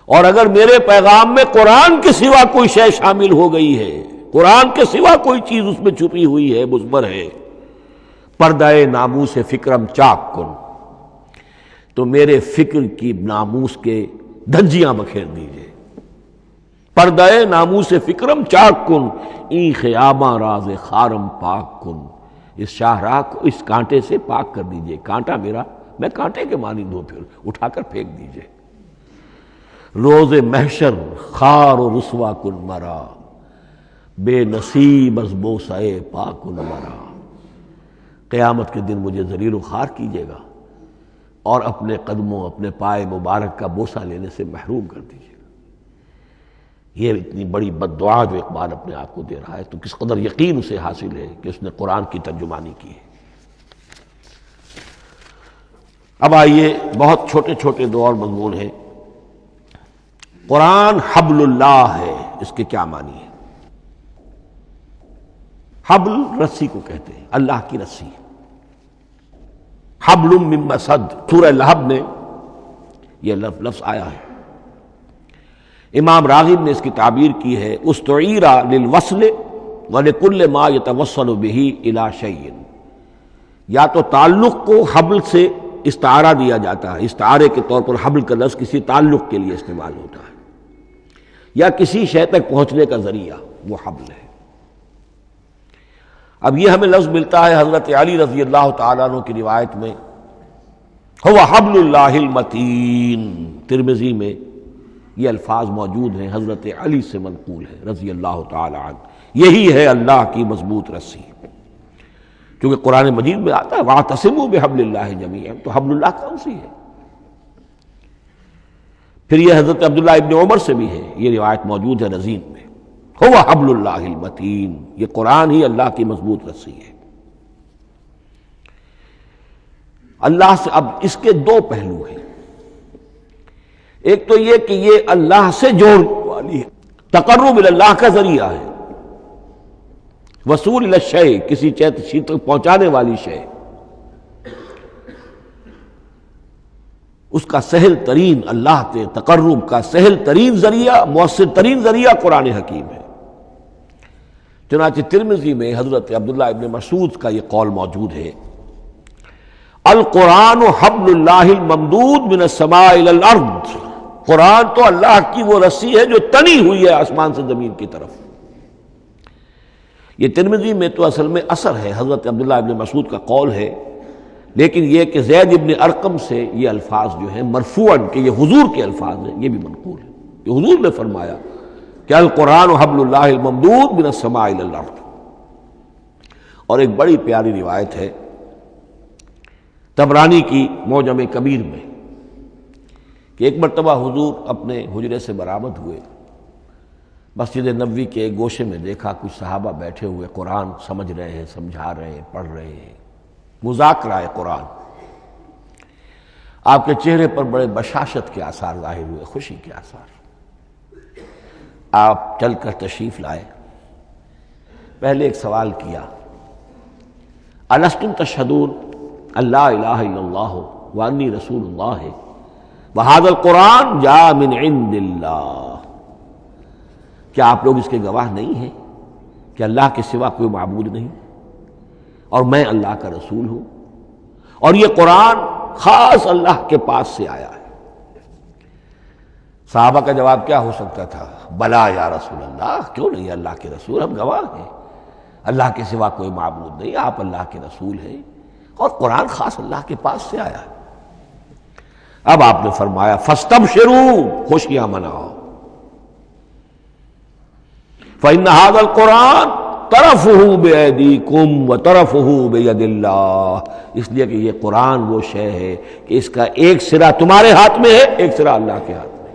اور اگر میرے پیغام میں قرآن کے سوا کوئی شے شامل ہو گئی ہے، قرآن کے سوا کوئی چیز اس میں چھپی ہوئی ہے، مضمر ہے، پردہ ناموس فکرم چاک کن، تو میرے فکر کی ناموس کے دھجیاں بکھیر دیجئے۔ پردہ ناموس فکرم چاک کن، این خیاباں راز خارم پاک کن، اس شاہراہ کو اس کانٹے سے پاک کر دیجئے، کانٹا میرا، میں کانٹے کے مانند ہوں، پھر اٹھا کر پھینک دیجئے۔ روز محشر خار و رسوا کن مرا، بے نصیب از بوسہ پاک کن مرا، قیامت کے دن مجھے ذلیل و خوار کیجیے گا اور اپنے قدموں، اپنے پائے مبارک کا بوسہ لینے سے محروم کر دیجیے گا۔ یہ اتنی بڑی بد دعا جو اقبال اپنے آپ کو دے رہا ہے، تو کس قدر یقین اسے حاصل ہے کہ اس نے قرآن کی ترجمانی کی ہے۔ اب آئیے، بہت چھوٹے چھوٹے دو اور مضمون ہیں۔ قرآن حبل اللہ ہے، اس کے کیا معنی ہے؟ حبل رسی کو کہتے ہیں، اللہ کی رسی۔ حبل من مسد، سورہ لہب میں یہ لفظ آیا ہے۔ امام راغب نے اس کی تعبیر کی ہے، استعیر للوصل ولکل ما یتوصل به الی شیء، یا تو تعلق کو حبل سے استعارہ دیا جاتا ہے، استعارے کے طور پر حبل کا لفظ کسی تعلق کے لیے استعمال ہوتا ہے، یا کسی شے تک پہنچنے کا ذریعہ، وہ حبل ہے۔ اب یہ ہمیں لفظ ملتا ہے حضرت علی رضی اللہ تعالیٰ عنہ کی روایت میں، هو حبل اللہ المتین، ترمذی میں یہ الفاظ موجود ہیں، حضرت علی سے منقول ہے رضی اللہ تعالی عنہ، یہی ہے اللہ کی مضبوط رسی۔ کیونکہ قرآن مجید میں آتا ہے وَاعْتَصِمُوا بِحَبْلِ اللَّهِ جَمِيعًا، تو حبل اللہ کون سی ہے؟ پھر یہ حضرت عبداللہ ابن عمر سے بھی ہے، یہ روایت موجود ہے رزین میں، هو حبل اللہ المتین، یہ قرآن ہی اللہ کی مضبوط رسی ہے۔ اللہ سے اب اس کے دو پہلو ہیں، ایک تو یہ کہ یہ اللہ سے جوڑنے والی ہے، تقرب اللہ کا ذریعہ ہے، وصول الی الشیء، کسی چیز تک پہنچانے والی شے، اس کا سہل ترین، اللہ کے تقرب کا سہل ترین ذریعہ، مؤثر ترین ذریعہ قرآن حکیم ہے۔ چنانچہ ترمذی میں حضرت عبداللہ ابن مسعود کا یہ قول موجود ہے، القرآن حبل اللہ الممدود من السماء الی الارض، قرآن تو اللہ کی وہ رسی ہے جو تنی ہوئی ہے آسمان سے زمین کی طرف۔ یہ ترمذی میں تو اصل میں اثر ہے، حضرت عبداللہ ابن مسعود کا قول ہے، لیکن یہ کہ زید ابن ارقم سے یہ الفاظ جو ہیں مرفوعاً کہ یہ حضور کے الفاظ ہیں، یہ بھی منقول ہے کہ حضور نے فرمایا کہ القرآن حبل اللہ الممدود من السماء الی الارض۔ اور ایک بڑی پیاری روایت ہے طبرانی کی معجم کبیر میں کہ ایک مرتبہ حضور اپنے حجرے سے برآمد ہوئے مسجد نبوی کے ایک گوشے میں دیکھا کچھ صحابہ بیٹھے ہوئے قرآن سمجھ رہے ہیں، سمجھا رہے ہیں، پڑھ رہے ہیں، مذاکرہ ہے قرآن۔ آپ کے چہرے پر بڑے بشاشت کے آثار ظاہر ہوئے، خوشی کے آثار۔ آپ چل کر تشریف لائے، پہلے ایک سوال کیا، الستم تشہدون اللہ الہ الا اللہ وانی رسول اللہ وہذا القرآن جاء من عند اللہ، کیا آپ لوگ اس کے گواہ نہیں ہیں کہ اللہ کے سوا کوئی معبود نہیں اور میں اللہ کا رسول ہوں، اور یہ قرآن خاص اللہ کے پاس سے آیا ہے؟ صحابہ کا جواب کیا ہو سکتا تھا؟ بلا یا رسول اللہ، کیوں نہیں اللہ کے رسول، ہم گواہ ہیں، اللہ کے سوا کوئی معبود نہیں، آپ اللہ کے رسول ہیں اور قرآن خاص اللہ کے پاس سے آیا ہے۔ اب آپ نے فرمایا فاستبشروا، خوشیاں مناؤ، فإن هذا القرآن طرفه بأيديكم وطرفه بيد اللہ، اس لیے کہ یہ قرآن وہ شے ہے کہ اس کا ایک سرا تمہارے ہاتھ میں ہے، ایک سرا اللہ کے ہاتھ میں۔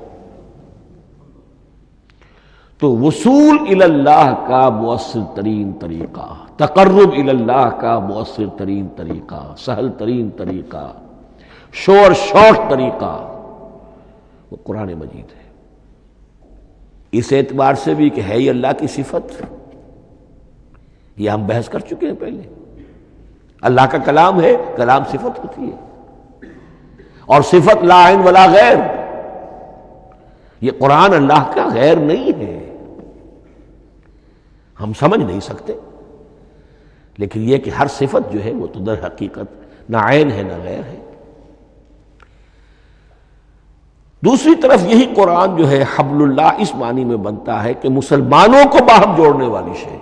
تو وصول الی اللہ کا مؤثر ترین طریقہ، تقرب الی اللہ کا مؤثر ترین طریقہ، سہل ترین طریقہ، شور شارٹ طریقہ وہ قرآن مجید ہے۔ اس اعتبار سے بھی کہ ہے ہی اللہ کی صفت، یہ ہم بحث کر چکے ہیں پہلے، اللہ کا کلام ہے، کلام صفت ہوتی ہے، اور صفت لا عین ولا غیر، یہ قرآن اللہ کا غیر نہیں ہے، ہم سمجھ نہیں سکتے، لیکن یہ کہ ہر صفت جو ہے وہ تو در حقیقت نہ عین ہے نہ غیر ہے۔ دوسری طرف یہی قرآن جو ہے حبل اللہ اس معنی میں بنتا ہے کہ مسلمانوں کو باہم جوڑنے والی شے،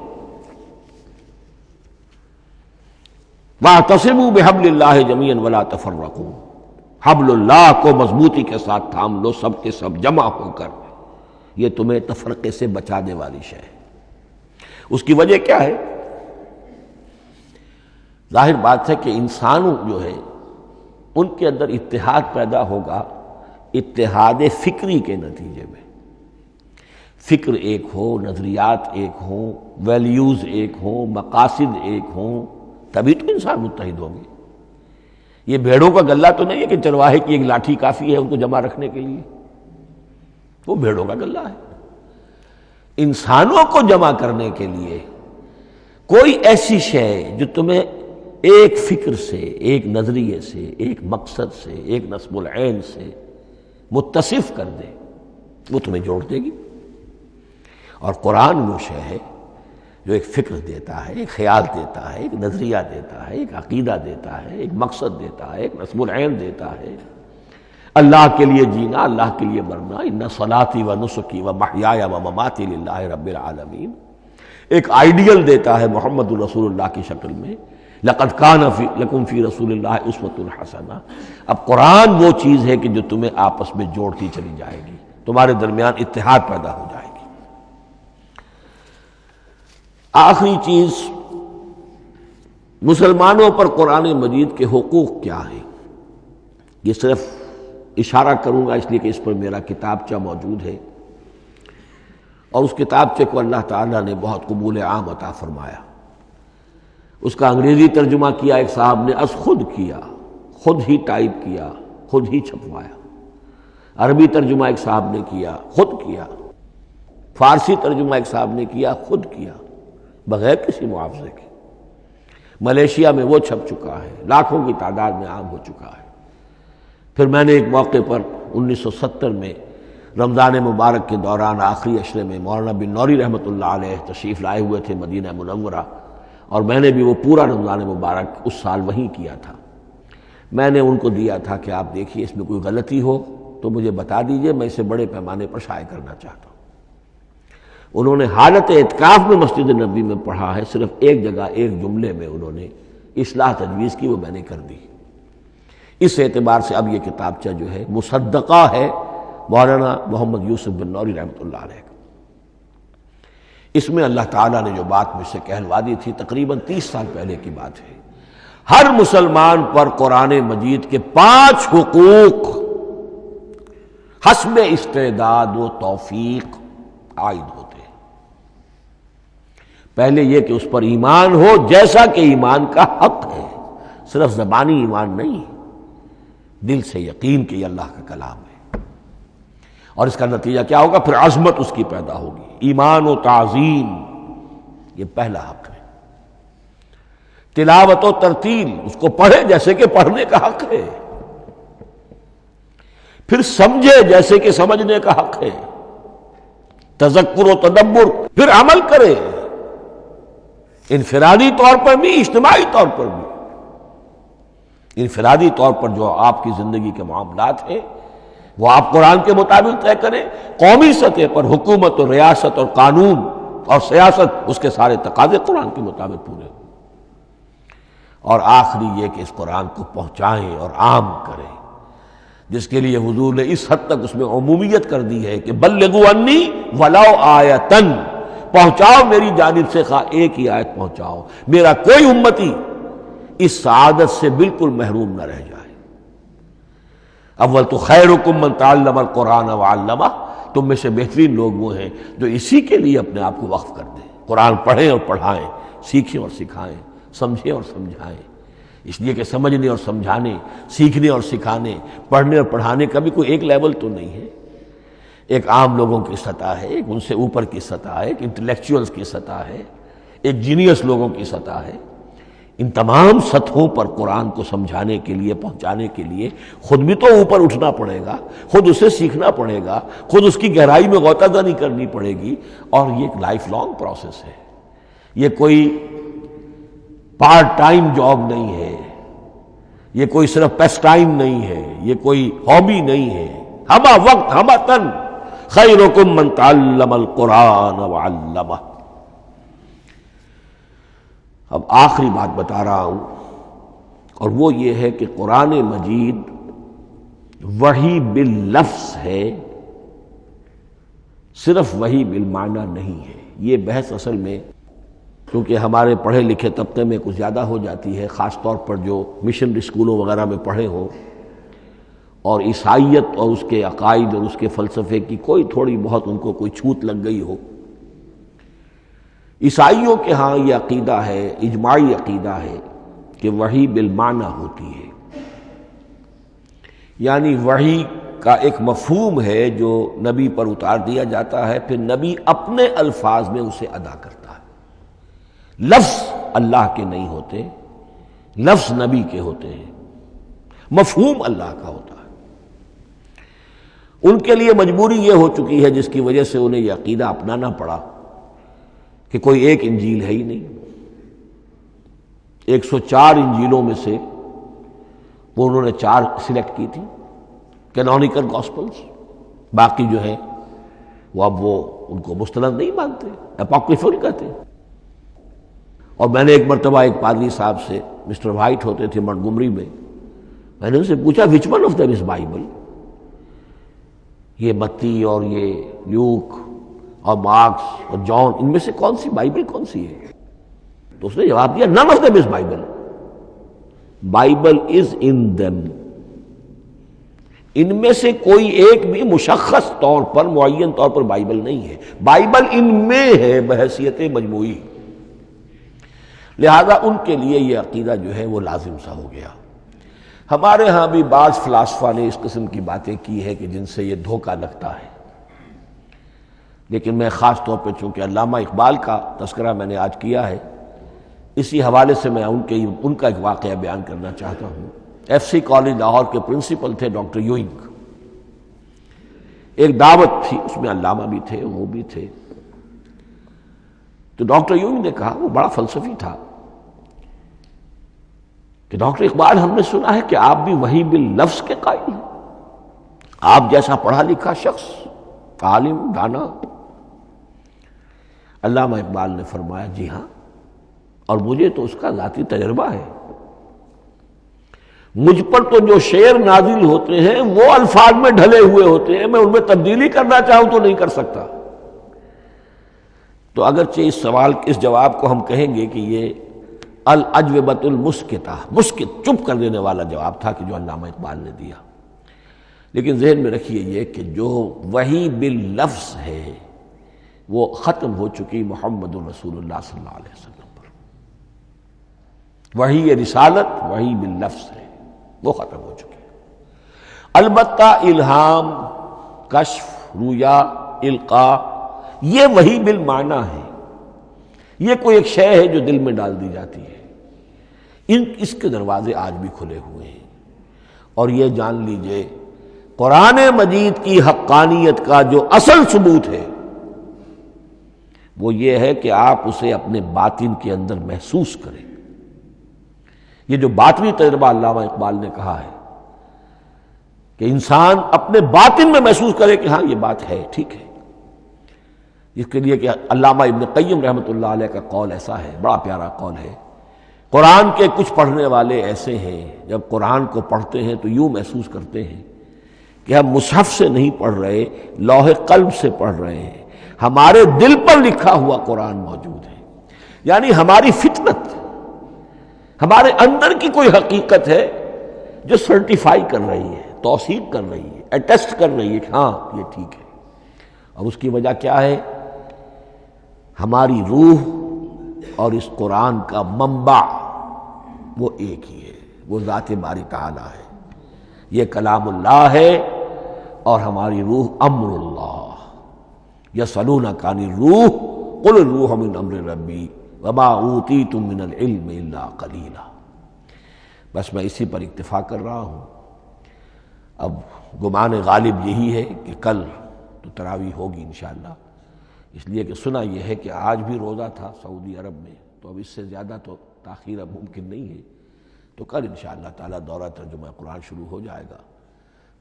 وَاعْتَصِمُوا بِحَبْلِ اللَّهِ جَمِيعًا وَلَا تَفَرَّقُوا، حبل اللہ کو مضبوطی کے ساتھ تھام لو، سب کے سب جمع ہو کر، یہ تمہیں تفرقے سے بچانے والی شے ہے۔ اس کی وجہ کیا ہے؟ ظاہر بات ہے کہ انسانوں جو ہے ان کے اندر اتحاد پیدا ہوگا اتحاد فکری کے نتیجے میں، فکر ایک ہو، نظریات ایک ہوں، ویلیوز ایک ہوں، مقاصد ایک ہوں، تبھی تو انسان متحد ہوں گے۔ یہ بھیڑوں کا غلہ تو نہیں ہے کہ چرواہے کی ایک لاٹھی کافی ہے ان کو جمع رکھنے کے لیے، وہ بھیڑوں کا غلہ ہے۔ انسانوں کو جمع کرنے کے لیے کوئی ایسی شے جو تمہیں ایک فکر سے، ایک نظریے سے، ایک مقصد سے، ایک نصب العین سے متصف کر دے، وہ تمہیں جوڑ دے گی۔ اور قرآن وہ شے ہے جو ایک فکر دیتا ہے، ایک خیال دیتا ہے، ایک نظریہ دیتا ہے، ایک عقیدہ دیتا ہے، ایک مقصد دیتا ہے، ایک نصب العین دیتا ہے، اللہ کے لیے جینا، اللہ کے لیے مرنا، ان صلاتی و نسکی و محیایا و مماتی للہ رب العالمین، ایک آئیڈیل دیتا ہے محمد رسول اللہ کی شکل میں، لقد کان لکم فی رسول اللہ اسوۃ حسنہ۔ اب قرآن وہ چیز ہے کہ جو تمہیں آپس میں جوڑتی چلی جائے گی، تمہارے درمیان اتحاد پیدا ہو جائے گی۔ آخری چیز، مسلمانوں پر قرآن مجید کے حقوق کیا ہیں؟ یہ صرف اشارہ کروں گا اس لیے کہ اس پر میرا کتابچہ موجود ہے، اور اس کتابچے کو اللہ تعالیٰ نے بہت قبول عام عطا فرمایا۔ اس کا انگریزی ترجمہ کیا ایک صاحب نے، از خود کیا، خود ہی ٹائپ کیا، خود ہی چھپوایا۔ عربی ترجمہ ایک صاحب نے کیا، خود کیا۔ فارسی ترجمہ ایک صاحب نے کیا، خود کیا، بغیر کسی معاوضے کے۔ ملیشیا میں وہ چھپ چکا ہے، لاکھوں کی تعداد میں عام ہو چکا ہے۔ پھر میں نے ایک موقع پر 1970 میں رمضان مبارک کے دوران آخری عشرے میں مولانا بن نوری رحمۃ اللہ علیہ تشریف لائے ہوئے تھے مدینہ منورہ، اور میں نے بھی وہ پورا رمضان مبارک اس سال وہیں کیا تھا۔ میں نے ان کو دیا تھا کہ آپ دیکھیے اس میں کوئی غلطی ہو تو مجھے بتا دیجئے، میں اسے بڑے پیمانے پر شائع کرنا چاہتا ہوں۔ انہوں نے حالت اعتکاف میں مسجد نبوی میں پڑھا ہے، صرف ایک جگہ ایک جملے میں انہوں نے اصلاح تجویز کی، وہ میں نے کر دی۔ اس اعتبار سے اب یہ کتابچہ جو ہے مصدقہ ہے مولانا محمد یوسف بن نوری رحمۃ اللہ علیہ کا۔ اس میں اللہ تعالیٰ نے جو بات مجھ سے کہلوا دی تھی، تقریباً 30 سال پہلے کی بات ہے، ہر مسلمان پر قرآن مجید کے 5 حقوق حسب استعداد و توفیق عائد ہوتے ہیں۔ پہلے یہ کہ اس پر ایمان ہو جیسا کہ ایمان کا حق ہے، صرف زبانی ایمان نہیں، دل سے یقین کہ یہ اللہ کا کلام ہے۔ اور اس کا نتیجہ کیا ہوگا؟ پھر عظمت اس کی پیدا ہوگی، ایمان و تعظیم، یہ پہلا حق ہے۔ تلاوت و ترتیل، اس کو پڑھے جیسے کہ پڑھنے کا حق ہے، پھر سمجھے جیسے کہ سمجھنے کا حق ہے، تذکر و تدبر، پھر عمل کرے، انفرادی طور پر بھی اجتماعی طور پر بھی۔ انفرادی طور پر جو آپ کی زندگی کے معاملات ہیں وہ آپ قرآن کے مطابق طے کریں، قومی سطح پر حکومت اور ریاست اور قانون اور سیاست، اس کے سارے تقاضے قرآن کے مطابق پورے ہوں۔ اور آخری یہ کہ اس قرآن کو پہنچائیں اور عام کریں، جس کے لیے حضور نے اس حد تک اس میں عمومیت کر دی ہے کہ بلغوا انی ولو آیۃ، پہنچاؤ میری جانب سے خواہ ایک ہی آیت پہنچاؤ، میرا کوئی امتی اس سعادت سے بالکل محروم نہ رہ جائے۔ اول تو خیرکم من تعلم القرآن وعلمہ، تم میں سے بہترین لوگ وہ ہیں جو اسی کے لیے اپنے آپ کو وقف کر دیں، قرآن پڑھیں اور پڑھائیں، سیکھیں اور سکھائیں، سمجھیں اور سمجھائیں۔ اس لیے کہ سمجھنے اور سمجھانے، سیکھنے اور سکھانے، پڑھنے اور پڑھانے کا بھی کوئی ایک لیول تو نہیں ہے۔ ایک عام لوگوں کی سطح ہے، ایک ان سے اوپر کی سطح ہے، ایک انٹلیکچوئلز کی سطح ہے، ایک جینیس لوگوں کی سطح ہے۔ ان تمام سطحوں پر قرآن کو سمجھانے کے لیے، پہنچانے کے لیے خود بھی تو اوپر اٹھنا پڑے گا، خود اسے سیکھنا پڑے گا، خود اس کی گہرائی میں غوطہ زنی کرنی پڑے گی، اور یہ ایک لائف لانگ پروسیس ہے۔ یہ کوئی پارٹ ٹائم جاب نہیں ہے، یہ کوئی صرف پیس ٹائم نہیں ہے، یہ کوئی ہابی نہیں ہے۔ ہمہ وقت ہمہ تن خیرکم من تعلم القرآن وعلمہ۔ اب آخری بات بتا رہا ہوں، اور وہ یہ ہے کہ قرآن مجید وحی باللفظ ہے، صرف وحی بالمعنی نہیں ہے۔ یہ بحث اصل میں کیونکہ ہمارے پڑھے لکھے طبقے میں کچھ زیادہ ہو جاتی ہے، خاص طور پر جو مشنری اسکولوں وغیرہ میں پڑھے ہوں اور عیسائیت اور اس کے عقائد اور اس کے فلسفے کی کوئی تھوڑی بہت ان کو کوئی چھوت لگ گئی ہو۔ عیسائیوں کے ہاں یہ عقیدہ ہے، اجماعی عقیدہ ہے کہ وحی بالمعنی ہوتی ہے، یعنی وحی کا ایک مفہوم ہے جو نبی پر اتار دیا جاتا ہے، پھر نبی اپنے الفاظ میں اسے ادا کرتا ہے۔ لفظ اللہ کے نہیں ہوتے، لفظ نبی کے ہوتے ہیں، مفہوم اللہ کا ہوتا ہے۔ ان کے لیے مجبوری یہ ہو چکی ہے جس کی وجہ سے انہیں یہ عقیدہ اپنانا پڑا کہ کوئی ایک انجیل ہے ہی نہیں۔ 104 انجیلوں میں سے وہ انہوں نے 4 سلیکٹ کی تھی کینونیکل گاسپلز، باقی جو ہیں وہ اب وہ ان کو مستند نہیں مانتے، اپوکریفل کہتے ہیں۔ اور میں نے ایک مرتبہ ایک پادری صاحب سے، مسٹر وائٹ ہوتے تھے منٹگمری میں نے ان سے پوچھا which one of them is Bible, یہ متی اور یہ لیوک اور مارکس اور جان، ان میں سے کون سی بائبل کون سی ہے؟ تو اس نے جواب دیا none of them is Bible. Bible is in them. ان میں سے کوئی ایک بھی مشخص طور پر، معین طور پر بائبل نہیں ہے، بائبل ان میں ہے بحیثیت مجموعی۔ لہذا ان کے لیے یہ عقیدہ جو ہے وہ لازم سا ہو گیا۔ ہمارے ہاں بھی بعض فلاسفہ نے اس قسم کی باتیں کی ہے کہ جن سے یہ دھوکہ لگتا ہے، لیکن میں خاص طور پہ چونکہ علامہ اقبال کا تذکرہ میں نے آج کیا ہے، اسی حوالے سے میں ان کا ایک واقعہ بیان کرنا چاہتا ہوں۔ ایف سی کالج لاہور کے پرنسپل تھے ڈاکٹر یوئنگ۔ ایک دعوت تھی، اس میں علامہ بھی تھے، وہ بھی تھے۔ تو ڈاکٹر یوئنگ نے کہا، وہ بڑا فلسفی تھا، کہ ڈاکٹر اقبال ہم نے سنا ہے کہ آپ بھی وحی باللفظ کے قائل ہیں، آپ جیسا پڑھا لکھا شخص، عالم، دانا۔ علامہ اقبال نے فرمایا جی ہاں، اور مجھے تو اس کا ذاتی تجربہ ہے۔ مجھ پر تو جو شعر نازل ہوتے ہیں وہ الفاظ میں ڈھلے ہوئے ہوتے ہیں، میں ان میں تبدیلی کرنا چاہوں تو نہیں کر سکتا۔ تو اگرچہ اس جواب کو ہم کہیں گے کہ یہ الاجوبۃ المسکتہ، مسکت، چپ کر دینے والا جواب تھا کہ جو علامہ اقبال نے دیا، لیکن ذہن میں رکھیے یہ کہ جو وحی باللفظ ہے وہ ختم ہو چکی محمد رسول اللہ صلی اللہ علیہ وسلم پر. وحی رسالت وحی باللفظ ہے، وہ ختم ہو چکی. البتہ الہام، کشف، رویا، القاء، یہ وحی بالمعنی ہے. یہ کوئی ایک شے ہے جو دل میں ڈال دی جاتی ہے. اس کے دروازے آج بھی کھلے ہوئے ہیں. اور یہ جان لیجئے قرآن مجید کی حقانیت کا جو اصل ثبوت ہے وہ یہ ہے کہ آپ اسے اپنے باطن کے اندر محسوس کریں. یہ جو باطنی تجربہ علامہ اقبال نے کہا ہے کہ انسان اپنے باطن میں محسوس کرے کہ ہاں یہ بات ہے، ٹھیک ہے. اس کے لیے کہ علامہ ابن قیم رحمۃ اللہ علیہ کا قول ایسا ہے، بڑا پیارا قول ہے. قرآن کے کچھ پڑھنے والے ایسے ہیں جب قرآن کو پڑھتے ہیں تو یوں محسوس کرتے ہیں کہ ہم مصحف سے نہیں پڑھ رہے، لوح قلب سے پڑھ رہے ہیں. ہمارے دل پر لکھا ہوا قرآن موجود ہے. یعنی ہماری فطرت، ہمارے اندر کی کوئی حقیقت ہے جو سرٹیفائی کر رہی ہے، توثیق کر رہی ہے، اٹیسٹ کر رہی ہے کہ ہاں یہ ٹھیک ہے. اور اس کی وجہ کیا ہے؟ ہماری روح اور اس قرآن کا منبع وہ ایک ہی ہے، وہ ذات باری تعالی ہے. یہ کلام اللہ ہے اور ہماری روح امر اللہ. یسألونک عن الروح قل الروح من امر ربی وما اوتیتم من العلم الا قلیلا. بس میں اسی پر اکتفا کر رہا ہوں. اب گمان غالب یہی ہے کہ کل تو تراویح ہوگی انشاءاللہ، اس لیے کہ سنا یہ ہے کہ آج بھی روزہ تھا سعودی عرب میں، تو اب اس سے زیادہ تو تاخیر اب ممکن نہیں ہے. تو کل انشاءاللہ تعالی دورہ ترجمہ قرآن شروع ہو جائے گا.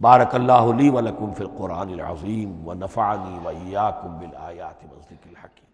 بارک اللہ لی و لکم فی القرآن العظیم ونفعنی و ایاکم بالآیات والذکر الحکیم.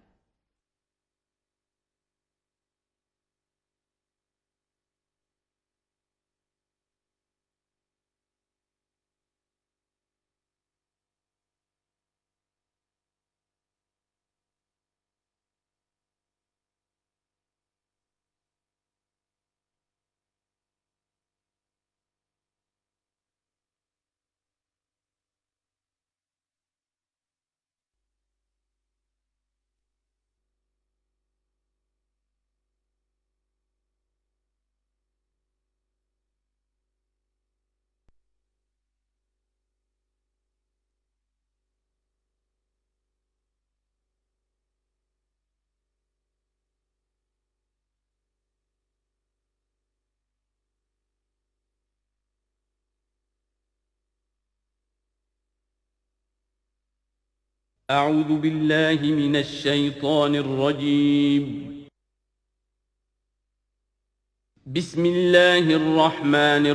أعوذ بالله من الشيطان الرجيم. بسم الله الرحمن الرحيم.